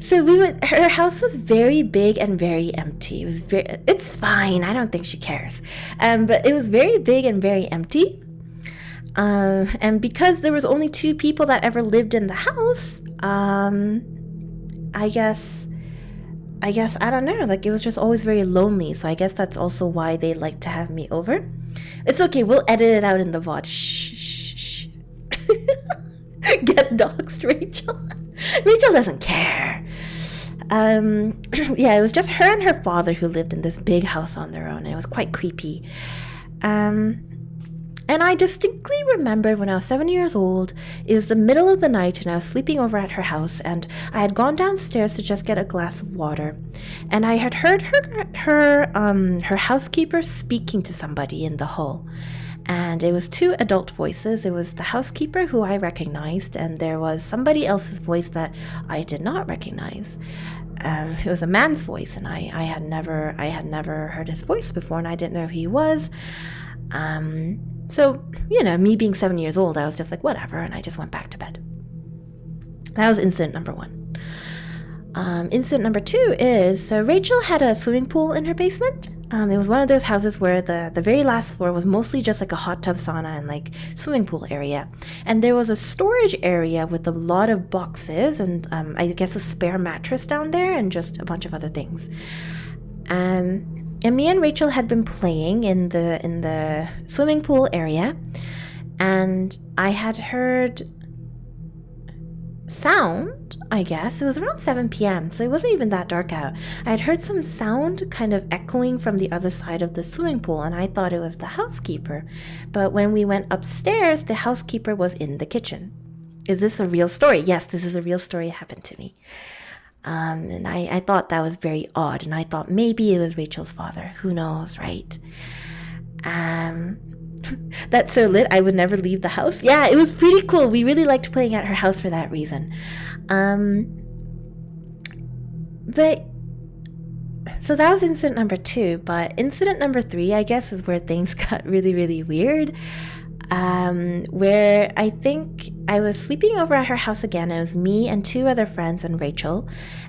so her house was very big and very empty. It's fine, I don't think she cares. But it was very big and very empty. And because there was only 2 people that ever lived in the house, I guess, I don't know, like it was just always very lonely. So I guess that's also why they like to have me over. It's okay, we'll edit it out in the VOD. Shh. Get doxed, Rachel. Rachel doesn't care. Yeah, it was just her and her father who lived in this big house on their own, and it was quite creepy. And I distinctly remember when I was 7 years old, it was the middle of the night, and I was sleeping over at her house, and I had gone downstairs to just get a glass of water, and I had heard her housekeeper speaking to somebody in the hall. And it was 2 adult voices. It was the housekeeper, who I recognized, and there was somebody else's voice that I did not recognize. It was a man's voice, and I had never heard his voice before, and I didn't know who he was. So, you know, me being 7 years old, I was just like, whatever, and I just went back to bed. That was incident number 1. Incident number 2 is, so Rachel had a swimming pool in her basement. It was one of those houses where the very last floor was mostly just like a hot tub, sauna, and like swimming pool area. And there was a storage area with a lot of boxes and I guess a spare mattress down there and just a bunch of other things. And me and Rachel had been playing in the swimming pool area, and I had heard sound, I guess. It was around 7 p.m., so it wasn't even that dark out. I had heard some sound kind of echoing from the other side of the swimming pool, and I thought it was the housekeeper. But when we went upstairs, the housekeeper was in the kitchen. Is this a real story? Yes, this is a real story. It happened to me. And I thought that was very odd, and I thought maybe it was Rachel's father. Who knows, right? That's so lit. I would never leave the house. Yeah, it was pretty cool. We really liked playing at her house for that reason. But so that was incident number 2. But incident number 3, I guess, is where things got really, really weird. Where I think I was sleeping over at her house again. It was me and 2 other friends and Rachel,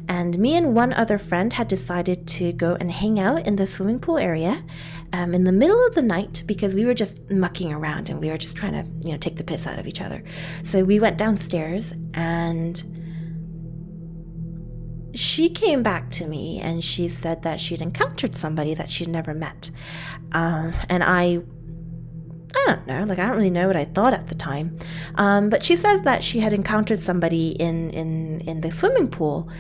and me and one other friend had decided to go and hang out in the swimming pool area in the middle of the night, because we were just mucking around and we were just trying to, take the piss out of each other. So we went downstairs, and she came back to me and she said that she'd encountered somebody that she'd never met. And I don't know, like I don't really know what I thought at the time. But she says that she had encountered somebody in the swimming pool,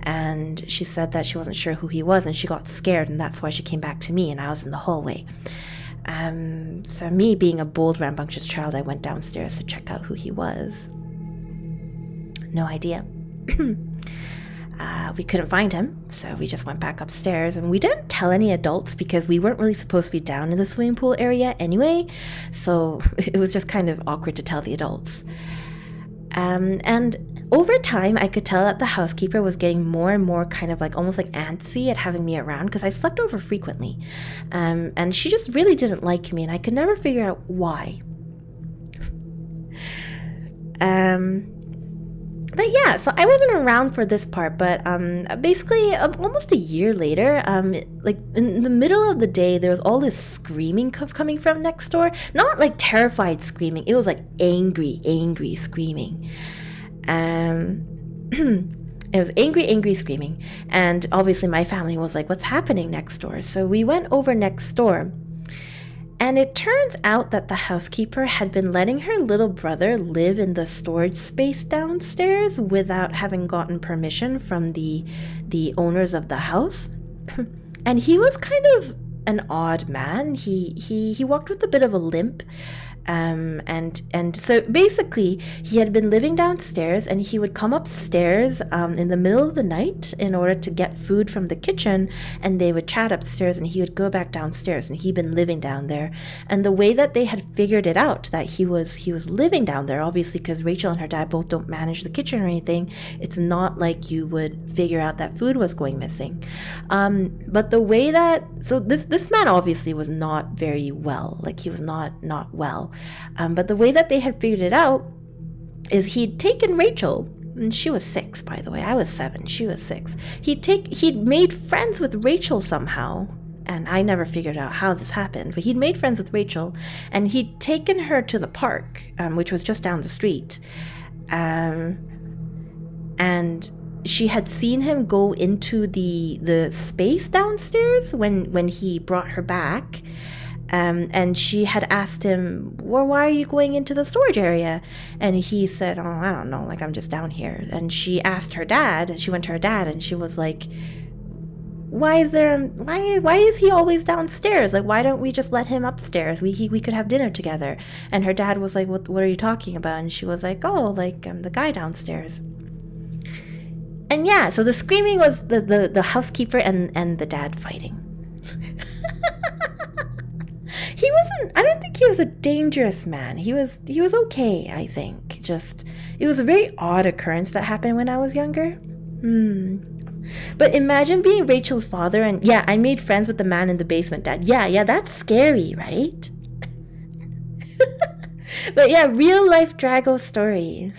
and she said that she wasn't sure who he was and she got scared, and that's why she came back to me, and I was in the hallway. So me being a bold, rambunctious child, I went downstairs to check out who he was. No idea. We couldn't find him, so we just went back upstairs, and we didn't tell any adults because we weren't really supposed to be down in the swimming pool area anyway, so it was just kind of awkward to tell the adults. And over time, I could tell that the housekeeper was getting more and more kind of like almost like antsy at having me around because I slept over frequently. And she just really didn't like me, and I could never figure out why. But yeah, so I wasn't around for this part, but basically almost a year later, like in the middle of the day, there was all this screaming coming from next door. Not like terrified screaming, it was like angry screaming. It was angry screaming, and obviously my family was like, what's happening next door? So we went over next door. And it turns out that the housekeeper had been letting her little brother live in the storage space downstairs without having gotten permission from the owners of the house. And he was kind of an odd man. He walked with a bit of a limp. And so basically he had been living downstairs, and he would come upstairs in the middle of the night in order to get food from the kitchen, and they would chat upstairs, and he would go back downstairs, and he'd been living down there. And the way that they had figured it out that he was living down there, obviously because Rachel and her dad both don't manage the kitchen or anything, it's not like you would figure out that food was going missing. But the way that, so this man obviously was not very well, like he was not well. But the way that they had figured it out is he'd taken Rachel, and she was 6, by the way. I was 7, she was 6. He'd made friends with Rachel somehow, and I never figured out how this happened, but he'd made friends with Rachel, and he'd taken her to the park, which was just down the street. And she had seen him go into the space downstairs when he brought her back. And she had asked him, well, why are you going into the storage area? And he said, oh, I don't know, like I'm just down here. And she asked her dad, and she went to her dad, and she was like, why is he always downstairs? Like, why don't we just let him upstairs? We could have dinner together. And her dad was like, what are you talking about? And she was like, oh, like the guy downstairs. And yeah, so the screaming was the housekeeper and the dad fighting. I don't think he was a dangerous man. He was okay, I think. Just, it was a very odd occurrence that happened when I was younger. But imagine being Rachel's father and, yeah, I made friends with the man in the basement, Dad. Yeah, that's scary, right? But yeah, real life Drago story.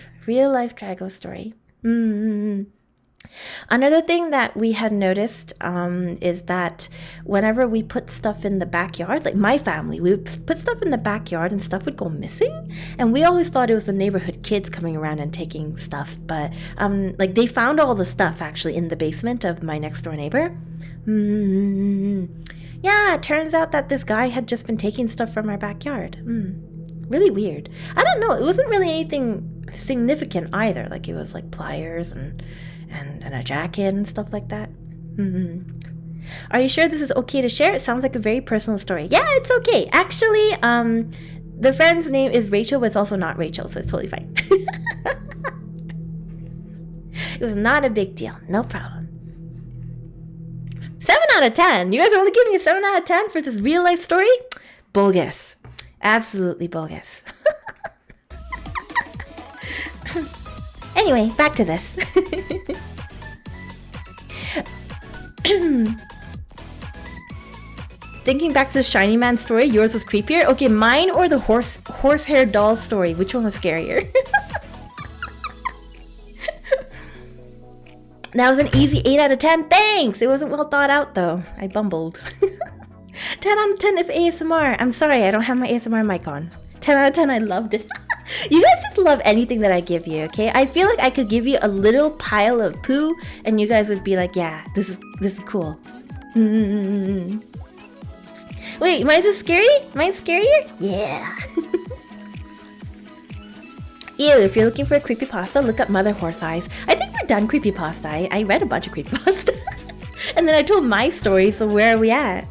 Another thing that we had noticed is that whenever we put stuff in the backyard, like my family, we would put stuff in the backyard and stuff would go missing, and we always thought it was the neighborhood kids coming around and taking stuff, but like they found all the stuff actually in the basement of my next door neighbor. Yeah, it turns out that this guy had just been taking stuff from our backyard. Really weird. I don't know, it wasn't really anything significant either, like it was like pliers and a jacket and stuff like that. Are you sure this is okay to share? It sounds like a very personal story. Yeah, it's okay. Actually, the friend's name is Rachel, but it's also not Rachel, so it's totally fine. It was not a big deal. No problem. 7 out of 10. You guys are only giving me a 7 out of 10 for this real life story? Bogus. Absolutely bogus. Anyway, back to this. Thinking back to the shiny man story, yours was creepier. Okay, mine or the horsehair doll story? Which one was scarier? That was an easy 8 out of 10. Thanks! It wasn't well thought out though. I bumbled. 10 out of 10 if ASMR. I'm sorry, I don't have my ASMR mic on. 10 out of 10, I loved it. You guys just love anything that I give you, okay? I feel like I could give you a little pile of poo and you guys would be like, yeah, this is cool. Wait, mine's scary? Mine's scarier? Yeah. Ew, if you're looking for a creepypasta, look up Mother Horse Eyes. I think we're done creepypasta. I read a bunch of creepypasta. And then I told my story, so where are we at?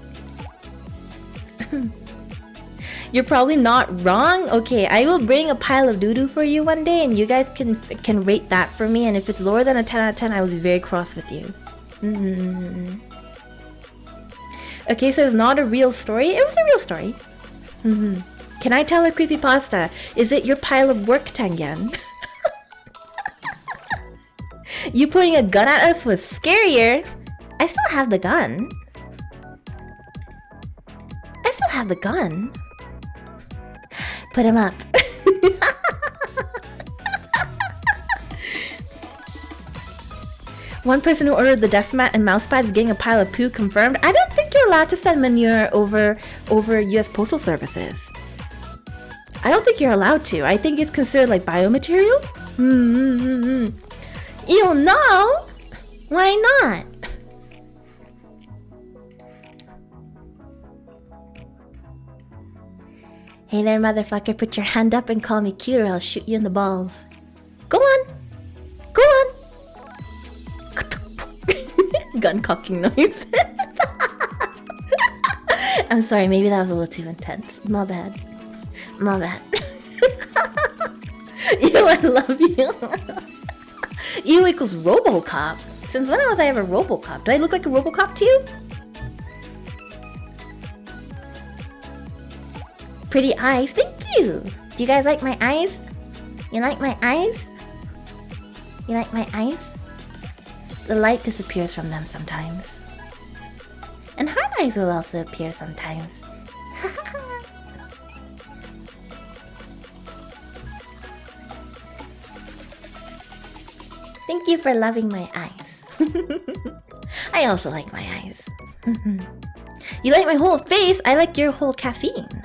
You're probably not wrong. Okay, I will bring a pile of doo-doo for you one day and you guys can rate that for me, and if it's lower than a 10 out of 10, I will be very cross with you. Okay, so it's not a real story. It was a real story. Can I tell a creepypasta? Is it your pile of work, Tengen? You pointing a gun at us was scarier. I still have the gun. I still have the gun. Put him up. One person who ordered the desk mat and mouse pad is getting a pile of poo confirmed. I don't think you're allowed to send manure over US Postal Services. I don't think you're allowed to. I think it's considered like biomaterial. You know? Why not? Hey there, motherfucker, put your hand up and call me cute or I'll shoot you in the balls. Go on! Go on! Gun cocking noise. I'm sorry, maybe that was a little too intense. My bad. My bad. Ew, I love you. Ew equals Robocop. Since when was I ever Robocop? Do I look like a Robocop to you? Pretty eyes, thank you! Do you guys like my eyes? You like my eyes? You like my eyes? The light disappears from them sometimes. And heart eyes will also appear sometimes. Thank you for loving my eyes. I also like my eyes. You like my whole face? I like your whole caffeine.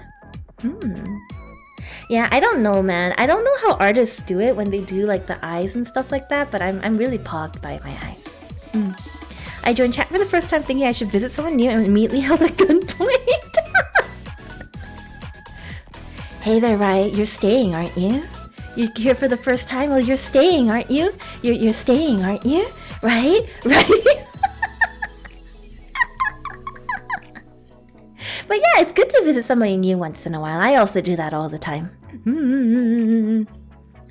Yeah, I don't know, man. I don't know how artists do it when they do like the eyes and stuff like that, but I'm really pogged by my eyes. I joined chat for the first time thinking I should visit someone new and immediately held at gunpoint. Hey there, Riot. You're staying, aren't you? You're here for the first time? Well, you're staying, aren't you? You're staying, aren't you? Right? Right? But yeah, it's good to visit somebody new once in a while. I also do that all the time.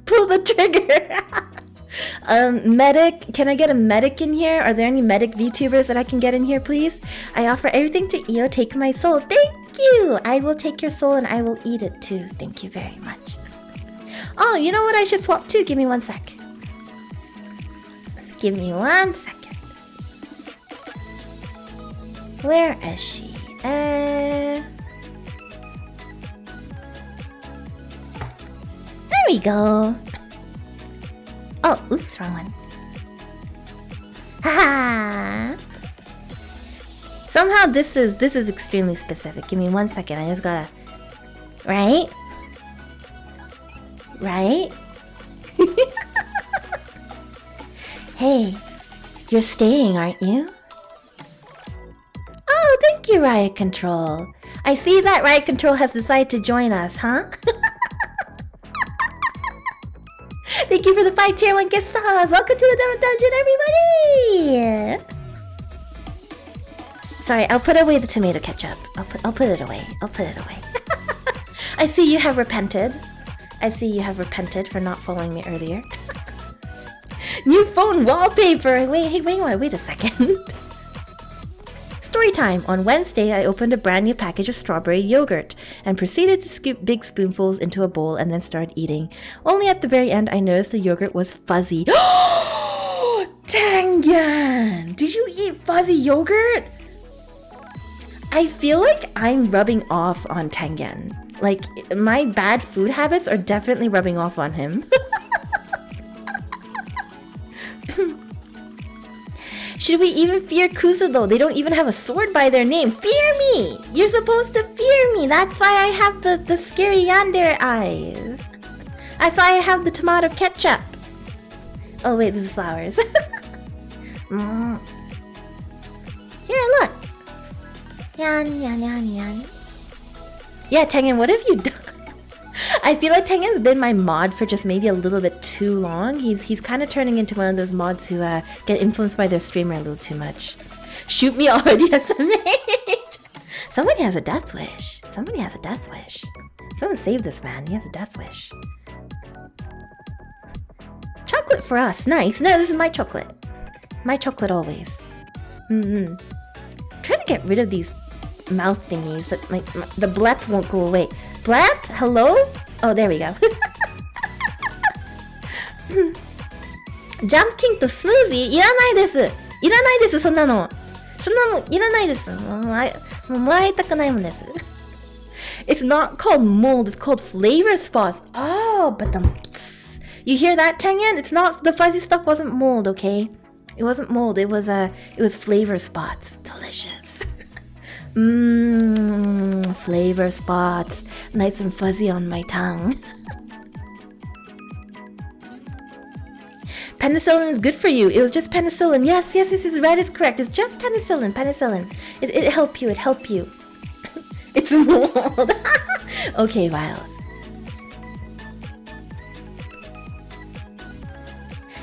Pull the trigger. Medic. Can I get a medic in here? Are there any medic VTubers that I can get in here, please? I offer everything to Io. Take my soul. Thank you. I will take your soul and I will eat it too. Thank you very much. Oh, you know what I should swap to? Give me 1 sec. Give me 1 second. Where is she? There we go. Oh, oops, wrong one. Haha. Somehow this is extremely specific. Give me 1 second. I just gotta. Right? Right? Hey, you're staying, aren't you? Oh, thank you, Riot Control. I see that Riot Control has decided to join us, huh? Thank you for the 5 tier 1 gift subs. Welcome to the Donut Dungeon, everybody. Sorry, I'll put away the tomato ketchup. I'll put it away. I'll put it away. I see you have repented. I see you have repented for not following me earlier. New phone wallpaper. Wait a second. Story time. On Wednesday, I opened a brand new package of strawberry yogurt and proceeded to scoop big spoonfuls into a bowl and then started eating. Only at the very end, I noticed the yogurt was fuzzy. Tengen! Did you eat fuzzy yogurt? I feel like I'm rubbing off on Tengen. Like, my bad food habits are definitely rubbing off on him. Should we even fear Kuzu though? They don't even have a sword by their name. Fear me! You're supposed to fear me. That's why I have the scary yandere eyes. I saw I have the tomato ketchup. Oh wait, this is flowers. Here, look. Yan, yan, yan, yan. Yeah, Tengen, what have you done? I feel like Tengen's been my mod for just maybe a little bit too long. He's kind of turning into one of those mods who get influenced by their streamer a little too much. Shoot me already, SMH. Somebody has a death wish. Somebody has a death wish. Someone save this man. He has a death wish. Chocolate for us. Nice. No, this is my chocolate. My chocolate always. Trying to get rid of these mouth thingies, but the blep won't go away. Blep? Hello? Oh, there we go. Jumpking to smoothie? いらないです。いらないです、そんなの。そんなのいらないです。もらいたくないもんです。It's not called mold, it's called flavor spots. Oh, but you hear that, Tengen? It's not, the fuzzy stuff wasn't mold, okay? It wasn't mold, it was flavor spots. Delicious. Flavor spots. Nice and fuzzy on my tongue. Penicillin is good for you. It was just penicillin. Yes, Red is correct. It's just penicillin. It help you, It's mold. Okay, Viles.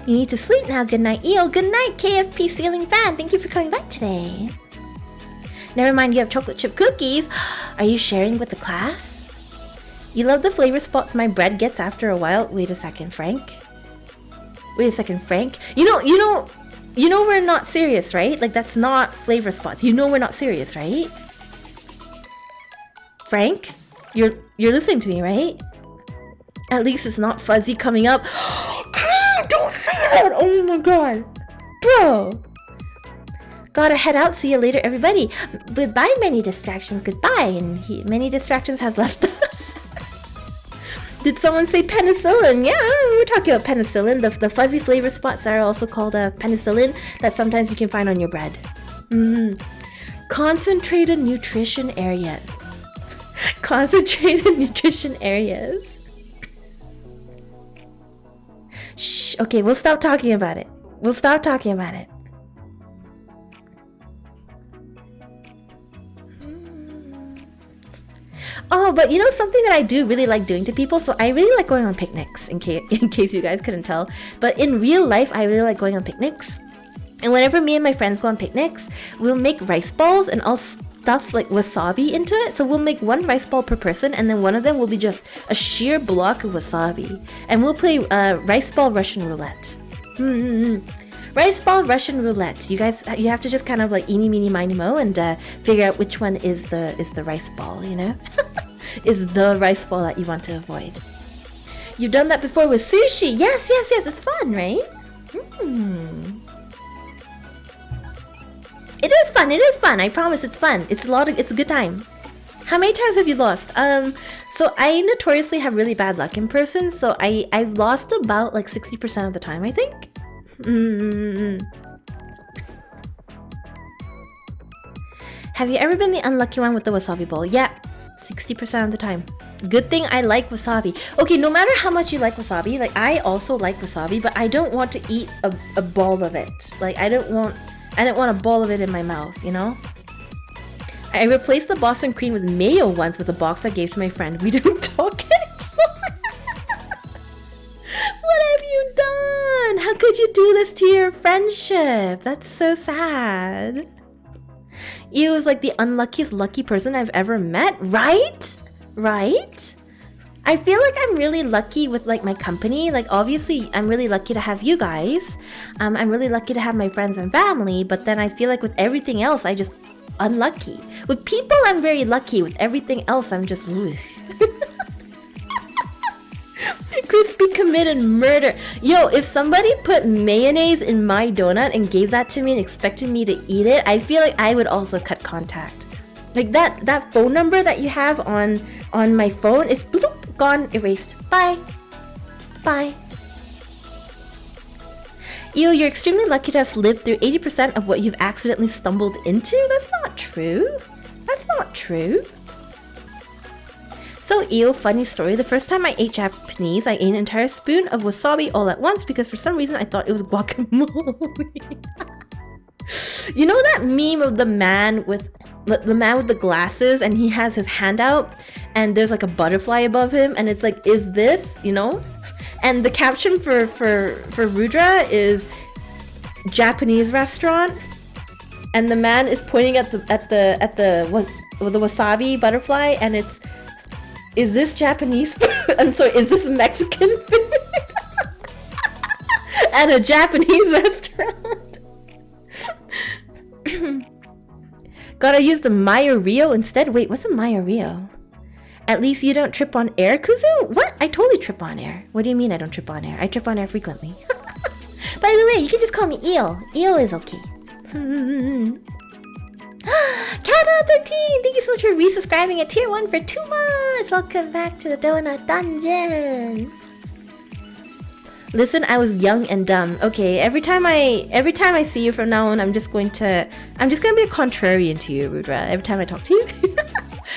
You need to sleep now. Good night, Eel. Good night, KFP Ceiling Fan. Thank you for coming back today. Never mind, you have chocolate chip cookies. Are you sharing with the class? You love the flavor spots my bread gets after a while. Wait a second, Frank. You know we're not serious, right? Like, that's not flavor spots. You know we're not serious, right? Frank, you're listening to me, right? At least it's not fuzzy coming up. Don't say that! Oh my god. Bro. Gotta head out. See you later, everybody. Goodbye, many distractions. Goodbye. And many distractions has left us. Did someone say penicillin? Yeah, we're talking about penicillin. The fuzzy flavor spots are also called penicillin that sometimes you can find on your bread. Concentrated nutrition areas. Concentrated nutrition areas. Shh. Okay, we'll stop talking about it. Oh, but you know something that I do really like doing to people? So I really like going on picnics, in case you guys couldn't tell. But in real life, I really like going on picnics. And whenever me and my friends go on picnics, we'll make rice balls and I'll stuff like wasabi into it. So we'll make one rice ball per person and then one of them will be just a sheer block of wasabi. And we'll play rice ball Russian roulette. Rice ball Russian roulette. You guys, you have to just kind of like eeny meeny miny mo and figure out which one is the rice ball, you know? Is the rice ball that you want to avoid. You've done that before with sushi. Yes, it's fun, right? It is fun. I promise it's fun. It's a good time. How many times have you lost? So I notoriously have really bad luck in person, so I've lost about like 60% of the time, I think. Have you ever been the unlucky one with the wasabi bowl? Yeah, 60% of the time. Good thing I like wasabi. Okay, no matter how much you like wasabi, like I also like wasabi, but I don't want to eat a ball of it. Like I don't want a ball of it in my mouth, you know? I replaced the Boston cream with mayo once with a box I gave to my friend. We don't talk anymore. What have you done? How could you do this to your friendship? That's so sad. You was like the unluckiest lucky person I've ever met, right? I feel like I'm really lucky with like my company. Like obviously I'm really lucky to have you guys. I'm really lucky to have my friends and family, but then I feel like with everything else I just unlucky. With people I'm very lucky. With everything else I'm just Crispy committed murder. Yo, if somebody put mayonnaise in my donut and gave that to me and expected me to eat it, I feel like I would also cut contact. Like that phone number that you have on my phone is bloop, gone, erased. Bye. Ew, you're extremely lucky to have lived through 80% of what you've accidentally stumbled into. That's not true. So ew, funny story. The first time I ate Japanese, I ate an entire spoon of wasabi all at once because for some reason I thought it was guacamole. You know that meme of the man with the glasses and he has his hand out and there's like a butterfly above him and it's like, is this, you know? And the caption for Rudra is Japanese restaurant, and the man is pointing at the wasabi butterfly, and it's, is this Japanese food? I'm sorry, is this Mexican food? And a Japanese restaurant. Gotta use the Maya Rio instead. Wait, what's a Maya Rio? At least you don't trip on air, Kuzu? What? I totally trip on air. What do you mean I don't trip on air? I trip on air frequently. By the way, you can just call me Io. Io is okay. Kata13! Thank you so much for resubscribing at tier 1 for 2 months! Welcome back to the Donut Dungeon! Listen, I was young and dumb. Okay, every time I see you from now on, I'm just gonna be a contrarian to you, Rudra. Every time I talk to you.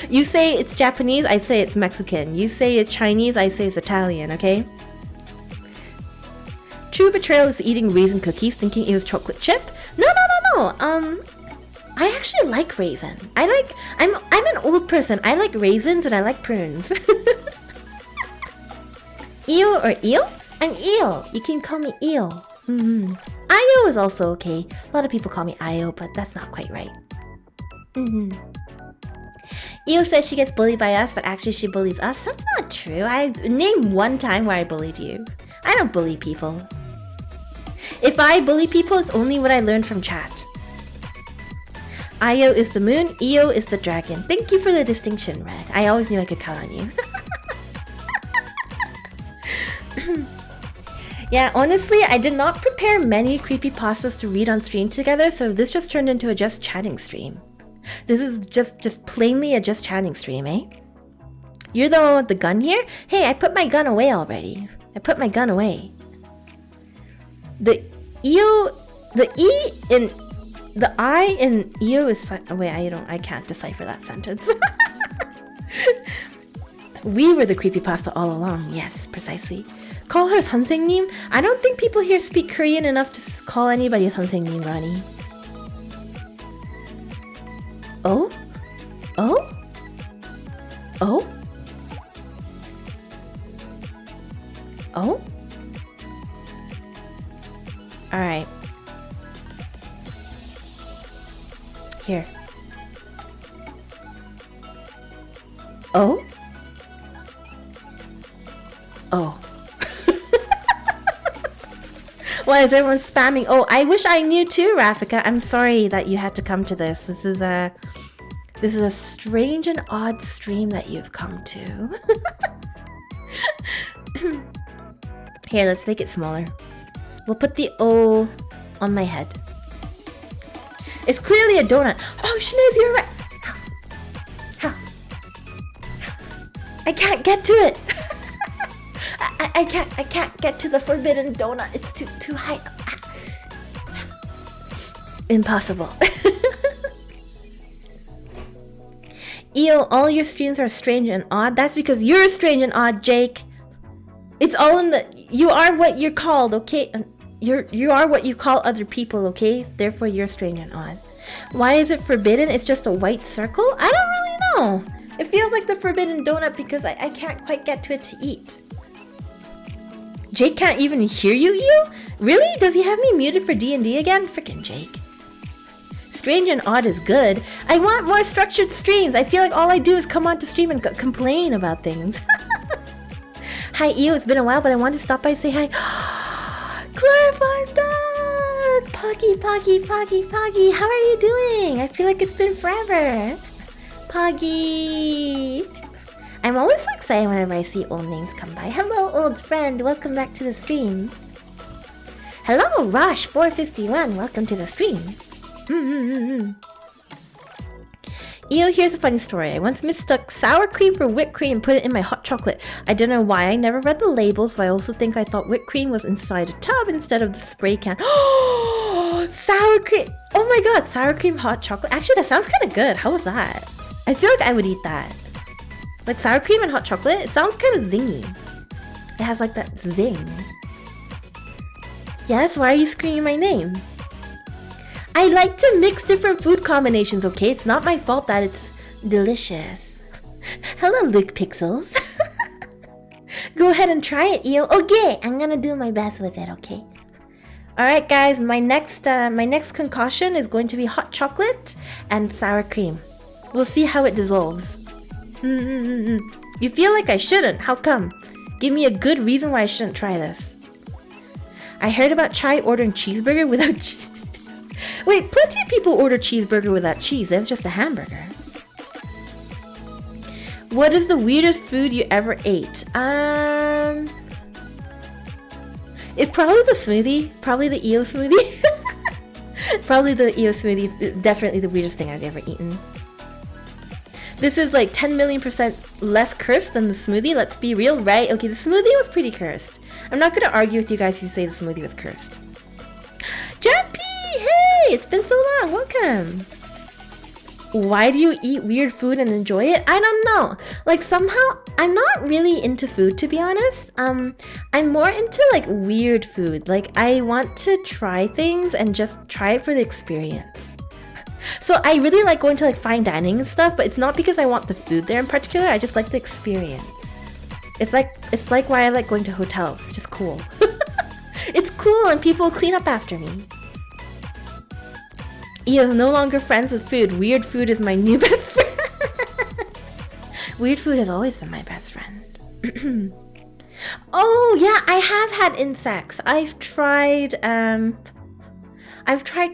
You say it's Japanese, I say it's Mexican. You say it's Chinese, I say it's Italian, okay? True betrayal is eating raisin cookies thinking it was chocolate chip. No. I actually like raisin. I'm an old person. I like raisins and I like prunes. Io or Io? I'm Io. You can call me Io. Io is also okay. A lot of people call me Io, but that's not quite right. Io says she gets bullied by us, but actually she bullies us. That's not true. I name one time where I bullied you. I don't bully people. If I bully people, it's only what I learned from chat. Io is the moon, Io is the dragon. Thank you for the distinction, Red. I always knew I could count on you. Yeah, honestly, I did not prepare many creepypastas to read on stream together, so this just turned into a just chatting stream. This is just plainly a just chatting stream, eh? You're the one with the gun here? Hey, I put my gun away already. I put my gun away. The I in Io is wait, I can't decipher that sentence. We were the creepypasta all along. Yes, precisely. Call her 선생님? I don't think people here speak Korean enough to call anybody 선생님, Ronnie. Oh? Oh? Oh? Oh? Alright. Here. Oh? Oh. Why is everyone spamming? Oh, I wish I knew too, Rafika. I'm sorry that you had to come to this. This is a strange and odd stream that you've come to. Here, let's make it smaller. We'll put the O on my head. It's clearly a donut. Oh, Shinez, you're right. How? I can't get to it. I can't get to the forbidden donut. It's too high. Impossible. Io, all your streams are strange and odd. That's because you're strange and odd, Jake. It's all in the. You are what you're called, okay? You are what you call other people, okay? Therefore, you're strange and odd. Why is it forbidden? It's just a white circle? I don't really know. It feels like the forbidden donut because I can't quite get to it to eat. Jake can't even hear you, Io? Really? Does he have me muted for D&D again? Frickin' Jake. Strange and odd is good. I want more structured streams. I feel like all I do is come on to stream and complain about things. Hi, Io. It's been a while, but I wanted to stop by and say hi. Claire Farm Dog! Poggy. How are you doing? I feel like it's been forever. Poggy. I'm always so excited whenever I see old names come by. Hello, old friend. Welcome back to the stream. Hello, Rosh451. Welcome to the stream. Io, here's a funny story. I once mistook sour cream for whipped cream and put it in my hot chocolate. I don't know why. I never read the labels, but I also think I thought whipped cream was inside a tub instead of the spray can. Oh, sour cream. Oh my god, sour cream hot chocolate. Actually, that sounds kind of good. How was that? I feel like I would eat that. Like sour cream and hot chocolate? It sounds kind of zingy. It has like that zing. Yes, why are you screaming my name? I like to mix different food combinations, okay? It's not my fault that it's delicious. Hello, Luke Pixels. Go ahead and try it, Io. Okay, I'm gonna do my best with it, okay? Alright guys, my next concoction is going to be hot chocolate and sour cream. We'll see how it dissolves. You feel like I shouldn't? How come? Give me a good reason why I shouldn't try this. I heard about Chai ordering cheeseburger without cheese. Wait, plenty of people order cheeseburger without cheese. That's just a hamburger. What is the weirdest food you ever ate? It's probably the smoothie. Probably the EO smoothie. Probably the EO smoothie. Definitely the weirdest thing I've ever eaten. This is like 10 million % less cursed than the smoothie. Let's be real, right? Okay, the smoothie was pretty cursed. I'm not gonna argue with you guys if you say the smoothie was cursed. Jumpy! Hey! It's been so long. Welcome. Why do you eat weird food and enjoy it? I don't know. Like somehow, I'm not really into food, to be honest. I'm more into like weird food. Like I want to try things and just try it for the experience. So I really like going to like fine dining and stuff, but it's not because I want the food there in particular. I just like the experience. It's like why I like going to hotels. It's just cool. It's cool and people clean up after me. You're no longer friends with food. Weird food is my new best friend. Weird food has always been my best friend. Oh yeah, I have had insects. I've tried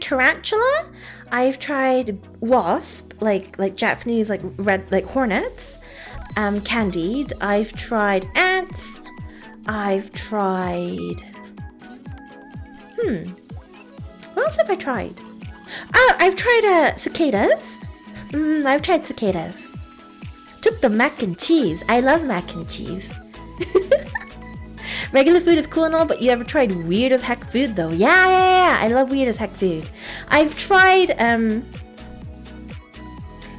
tarantula. I've tried wasp, like Japanese like red like hornets. Candied. I've tried ants. I've tried. What else have I tried? I've tried cicadas. I've tried cicadas. Took the mac and cheese. I love mac and cheese. Regular food is cool and all, but you ever tried weird as heck food though? Yeah. I love weird as heck food. I've tried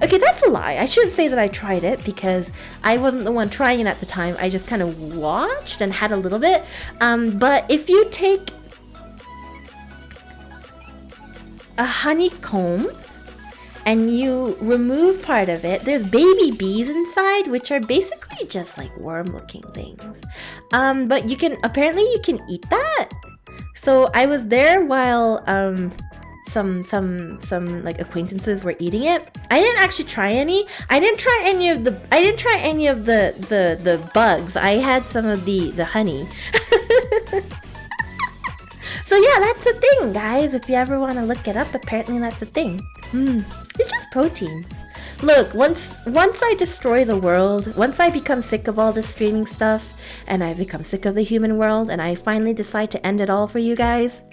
okay, that's a lie. I shouldn't say that I tried it because I wasn't the one trying it at the time. I just kind of watched and had a little bit. But if you take a honeycomb and you remove part of it, there's baby bees inside, which are basically just like worm looking things. But you can eat that. So I was there while some like acquaintances were eating it. I didn't actually try any. I didn't try any of the bugs. I had some of the honey. So yeah, that's the thing, guys. If you ever want to look it up, apparently that's a thing. It's just protein. Look, once I destroy the world, once I become sick of all this streaming stuff, and I become sick of the human world, and I finally decide to end it all for you guys,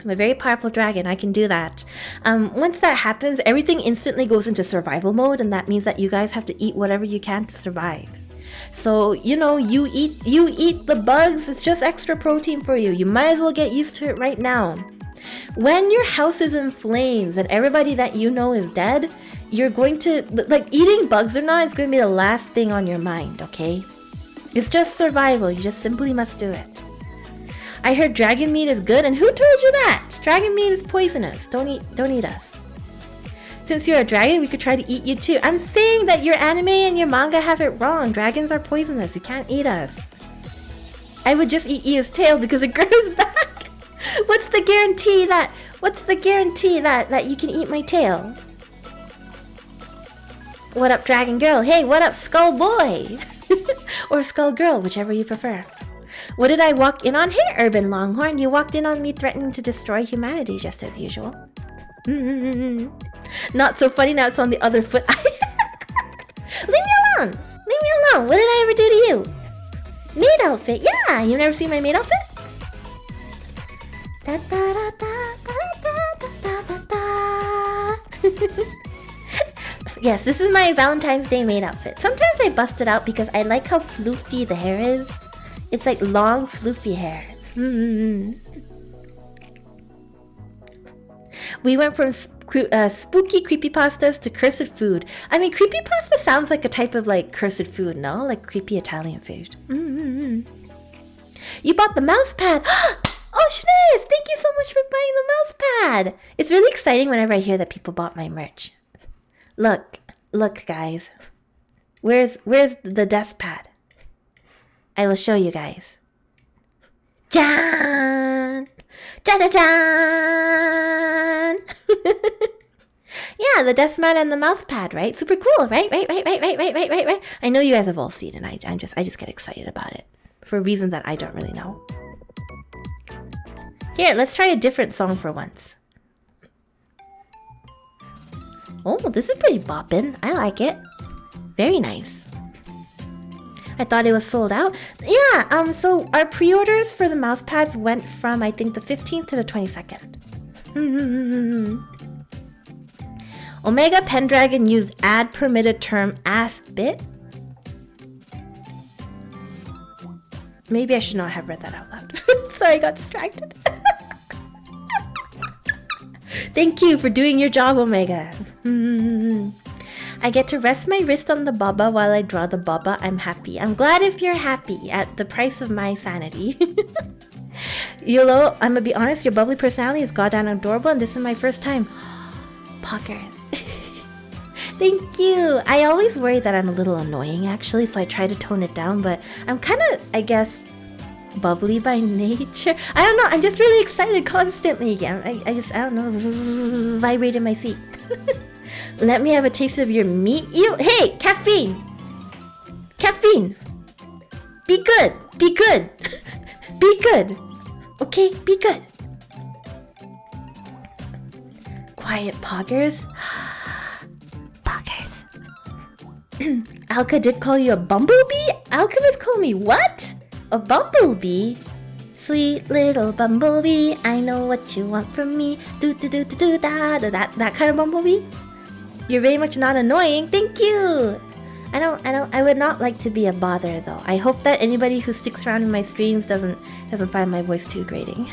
I'm a very powerful dragon. I can do that. Once that happens, everything instantly goes into survival mode, and that means that you guys have to eat whatever you can to survive. So, you know, you eat the bugs, it's just extra protein for you. You might as well get used to it right now. When your house is in flames and everybody that you know is dead, you're going to, like, eating bugs or not, it's going to be the last thing on your mind, okay? It's just survival. You just simply must do it. I heard dragon meat is good, and who told you that? Dragon meat is poisonous. Don't eat us. Since you're a dragon, we could try to eat you too. I'm saying that your anime and your manga have it wrong. Dragons are poisonous. You can't eat us. I would just eat Io's tail because it grows back. What's the guarantee that you can eat my tail? What up, dragon girl? Hey, what up, skull boy? Or skull girl, whichever you prefer. What did I walk in on? Hey, urban longhorn, you walked in on me threatening to destroy humanity just as usual. Not so funny, now it's on the other foot. Leave me alone! Leave me alone! What did I ever do to you? Maid outfit, yeah! You never seen my maid outfit? Da, da, da, da, da, da, da, da. Yes, this is my Valentine's Day maid outfit. Sometimes I bust it out because I like how floofy the hair is. It's like long, floofy hair. We went from spooky creepypastas to cursed food. I mean, creepypasta sounds like a type of like cursed food, no? Like creepy Italian food. You bought the mouse pad. Oh, Shanice, thank you so much for buying the mouse pad. It's really exciting whenever I hear that people bought my merch. Look, guys. Where's the desk pad? I will show you guys. Jan! Ja-ja-jan! Yeah, the desk mat and the mouse pad, right? Super cool, right? Right. I know you guys have all seen it. I just get excited about it for reasons that I don't really know. Here, let's try a different song for once. Oh, this is pretty boppin'. I like it. Very nice. I thought it was sold out. Yeah, so our pre-orders for the mouse pads went from, I think, the 15th to the 22nd. Omega Pendragon used ad permitted term ass bit. Maybe I should not have read that out loud. Sorry, I got distracted. Thank you for doing your job, Omega. I get to rest my wrist on the baba while I draw the baba. I'm happy. I'm glad if you're happy at the price of my sanity. Yolo, I'm gonna be honest, your bubbly personality is goddamn adorable and this is my first time. Poggers. Thank you. I always worry that I'm a little annoying actually, so I try to tone it down, but I'm kind of, I guess, bubbly by nature. I don't know, I'm just really excited constantly. I don't know, vibrate in my seat. Let me have a taste of your meat. Hey, caffeine! Caffeine! Be good! Be good! Be good! Okay, be good! Quiet poggers. Poggers. Alka did call you a bumblebee? Alchemist called me what? A bumblebee? Sweet little bumblebee, I know what you want from me. Do do do do do da da. That kind of bumblebee? You're very much not annoying. Thank you. I would not like to be a bother though. I hope that anybody who sticks around in my streams doesn't find my voice too grating.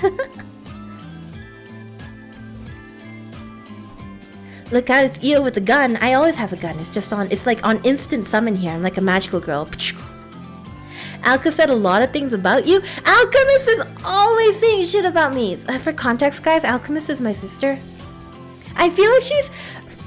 Look out, it's Io with a gun. I always have a gun. It's like on instant summon here. I'm like a magical girl. Alka said a lot of things about you. Alchemist is always saying shit about me. For context, guys, Alchemist is my sister. I feel like she's...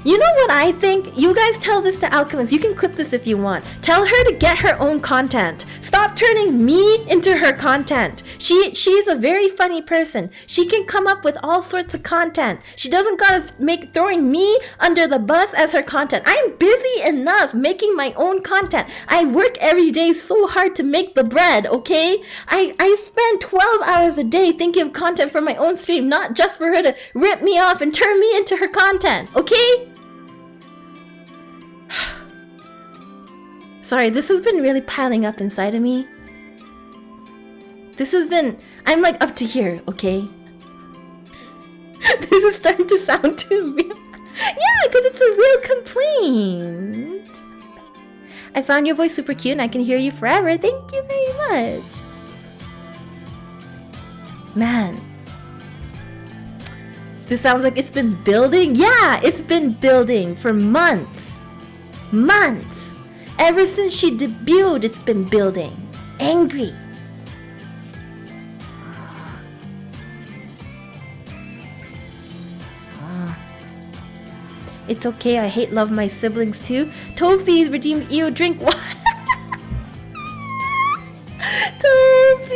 You know what I think? You guys tell this to Alchemist. You can clip this if you want. Tell her to get her own content. Stop turning me into her content. She's a very funny person. She can come up with all sorts of content. She doesn't gotta make throwing me under the bus as her content. I'm busy enough making my own content. I work every day so hard to make the bread, okay? I spend 12 hours a day thinking of content for my own stream, not just for her to rip me off and turn me into her content, okay? Sorry, this has been really piling up inside of me. I'm like up to here, okay? This is starting to sound too real. Yeah, because it's a real complaint. I found your voice super cute and I can hear you forever. Thank you very much. Man. This sounds like it's been building. Yeah, it's been building for months. Months. Ever since she debuted, it's been building. Angry. It's okay, I love my siblings too. Tofi redeemed Io drink water. Tofi!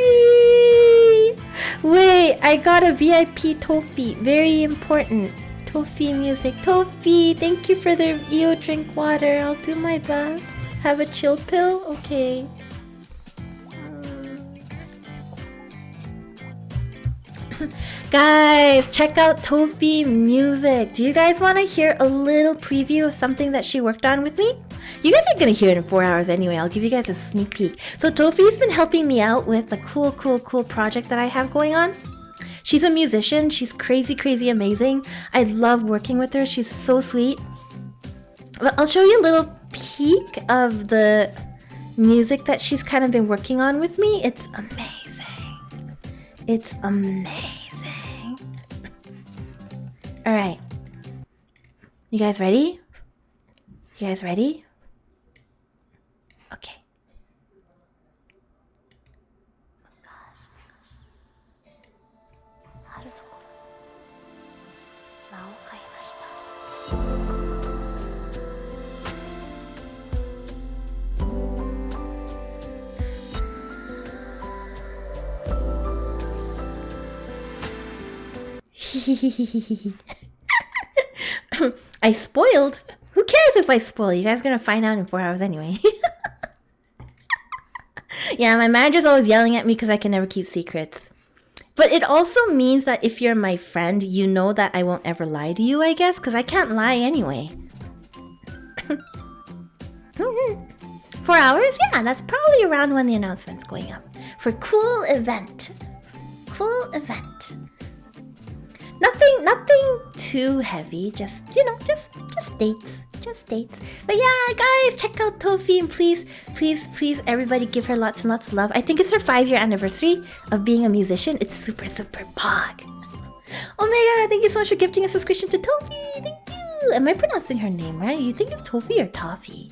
Wait, I got a VIP Tofi. Very important. Tofi music. Tofi, thank you for the Io drink water. I'll do my best. Have a chill pill? Okay. Guys, check out Tofi music. Do you guys want to hear a little preview of something that she worked on with me? You guys are going to hear it in 4 hours anyway. I'll give you guys a sneak peek. So Tofi's been helping me out with a cool project that I have going on. She's a musician. She's crazy amazing. I love working with her. She's so sweet. But I'll show you a little peek of the music that she's kind of been working on with me. It's amazing. It's amazing. All right. You guys ready? You guys ready? Okay. I spoiled. Who cares if I spoil? You guys are gonna find out in 4 hours anyway. Yeah, my manager's always yelling at me because I can never keep secrets. But it also means that if you're my friend, you know that I won't ever lie to you, I guess, because I can't lie anyway. 4 hours? Yeah, that's probably around when the announcement's going up. For cool event. Cool event. Nothing too heavy, just, you know, just dates. Just dates. But yeah, guys, check out Tofi and please, everybody give her lots and lots of love. I think it's her 5-year anniversary of being a musician. It's super pog. Omega, thank you so much for gifting a subscription to Tofi. Thank you. Am I pronouncing her name right? You think it's Tofi or Toffee?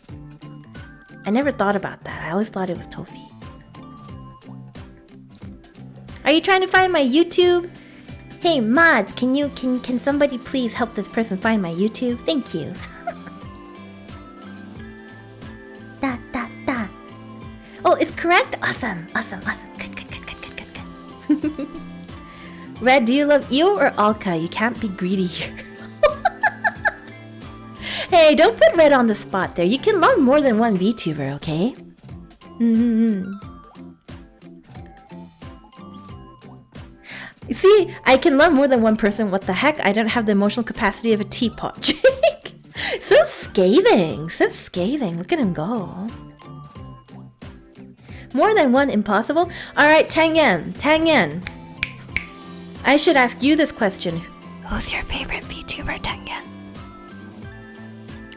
I never thought about that. I always thought it was Tofi. Are you trying to find my YouTube? Hey mods, can somebody please help this person find my YouTube? Thank you. Da. Oh, it's correct? Awesome. Good. Red, do you love Io or Alka? You can't be greedy here. Hey, don't put Red on the spot there. You can love more than one VTuber, okay? See, I can love more than one person. What the heck? I don't have the emotional capacity of a teapot. Jake! So scathing. Look at him go. More than one impossible? Alright, Tangyan. I should ask you this question. Who's your favorite VTuber, Tangyan?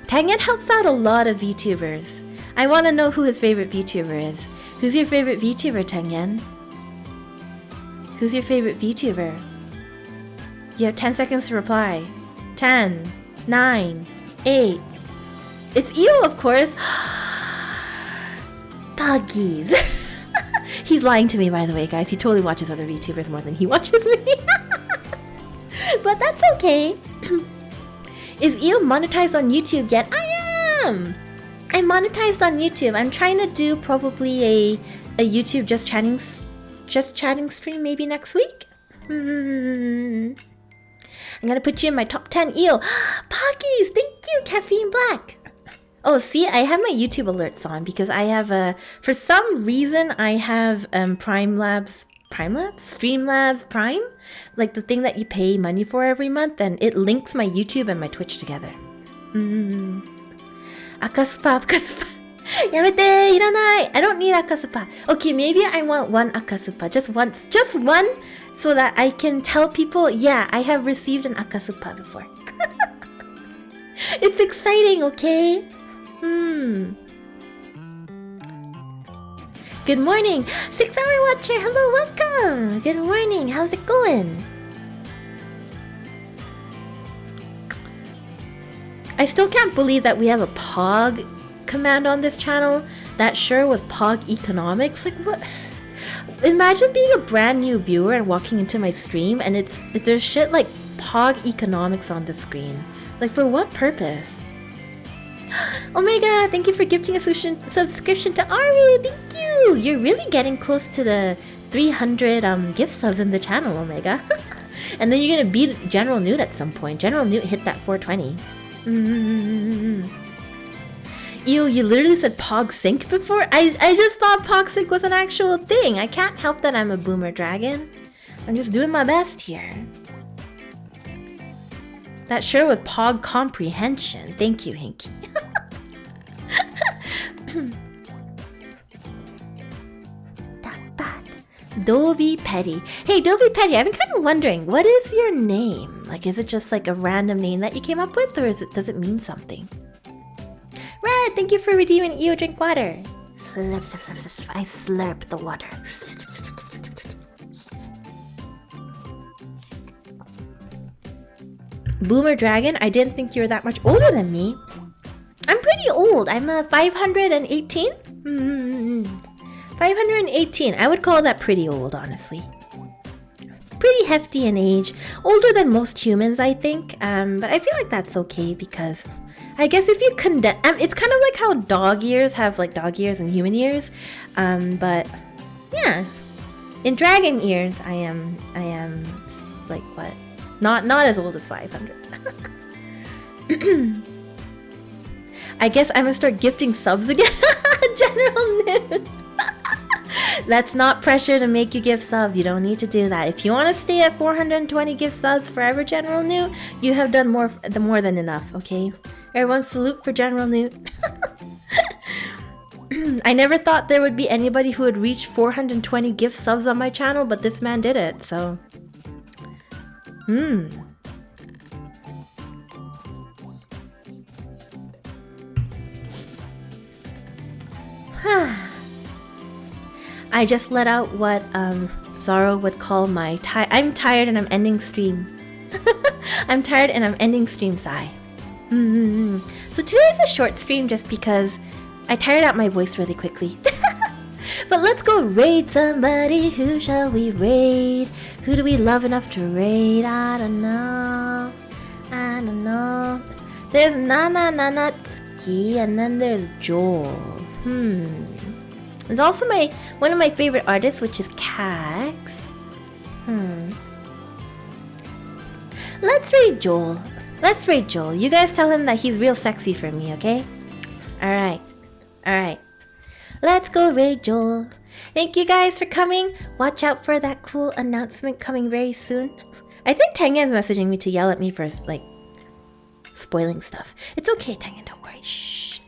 Tangyan helps out a lot of VTubers. I want to know who his favorite VTuber is. Who's your favorite VTuber, Tangyan? Who's your favorite VTuber? You have 10 seconds to reply. 10, 9, 8. It's Io, of course. Doggies. He's lying to me, by the way, guys. He totally watches other VTubers more than he watches me. But that's okay. Is Io monetized on YouTube yet? I am! I'm monetized on YouTube. I'm trying to do probably a YouTube just chatting stream maybe next week. I'm gonna put you in my top 10 Io. Pockies! Thank you, Caffeine Black! Oh, see, I have my YouTube alerts on because I have for some reason I have Streamlabs Prime, like the thing that you pay money for every month, and it links my YouTube and my Twitch together. Akasupa. Yamete, hiranai. I don't need akasupa. Okay, maybe I want one akasupa, just one, so that I can tell people, yeah, I have received an akasupa before. It's exciting, okay? Good morning, 6-hour watcher. Hello, welcome. Good morning. How's it going? I still can't believe that we have a POG command on this channel. That sure was POG economics. Like what? Imagine being a brand new viewer and walking into my stream and there's shit like POG economics on the screen. Like for what purpose? Omega, thank you for gifting a subscription to Aru. Thank you. You're really getting close to the 300 gift subs in the channel, Omega. And then you're gonna beat General Newt at some point. General Newt hit that 420. Ew, you literally said Pog Sync before? I just thought Pog Sync was an actual thing. I can't help that I'm a boomer dragon. I'm just doing my best here. That sure with Pog comprehension. Thank you, Hinky. Dobby Petty. Hey, Dobby Petty, I've been kind of wondering, what is your name? Like, is it just like a random name that you came up with, or does it mean something? Red, thank you for redeeming Io Drink Water. Slurp, slurp, slurp, slurp. I slurp the water. Boomer Dragon, I didn't think you were that much older than me. I'm pretty old. I'm 518. 518. I would call that pretty old, honestly. Pretty hefty in age. Older than most humans, I think. But I feel like that's okay because I guess if you condense... it's kind of like how dog years have like dog years and human years. But yeah. In dragon years, I am like what? Not as old as 500. I guess I'm gonna start gifting subs again. General Nude. That's not pressure to make you give subs. You don't need to do that. If you want to stay at 420 gift subs forever, General Nude, you have done more than enough, okay? Everyone salute for General Nude. I never thought there would be anybody who would reach 420 gift subs on my channel, but this man did it, so... I just let out what Zaro would call my I'm tired and I'm ending stream. I'm tired and I'm ending stream sigh. So today's a short stream just because I tired out my voice really quickly. But let's go raid somebody. Who shall we raid? Who do we love enough to raid? I don't know. There's Nanatsuki and then there's Joel. There's also one of my favorite artists, which is Cax. Let's raid Joel. You guys tell him that he's real sexy for me, okay? Alright. Let's go raid Joel. Thank you guys for coming. Watch out for that cool announcement coming very soon. I think Tengen's messaging me to yell at me for, like, spoiling stuff. It's okay, Tengen, don't worry. Shh.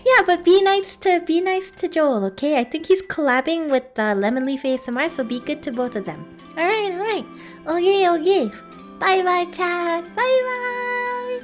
Yeah, but be nice to Joel, okay? I think he's collabing with Lemon Leaf ASMR, so be good to both of them. Alright. Okay. Bye-bye, chat. Bye-bye.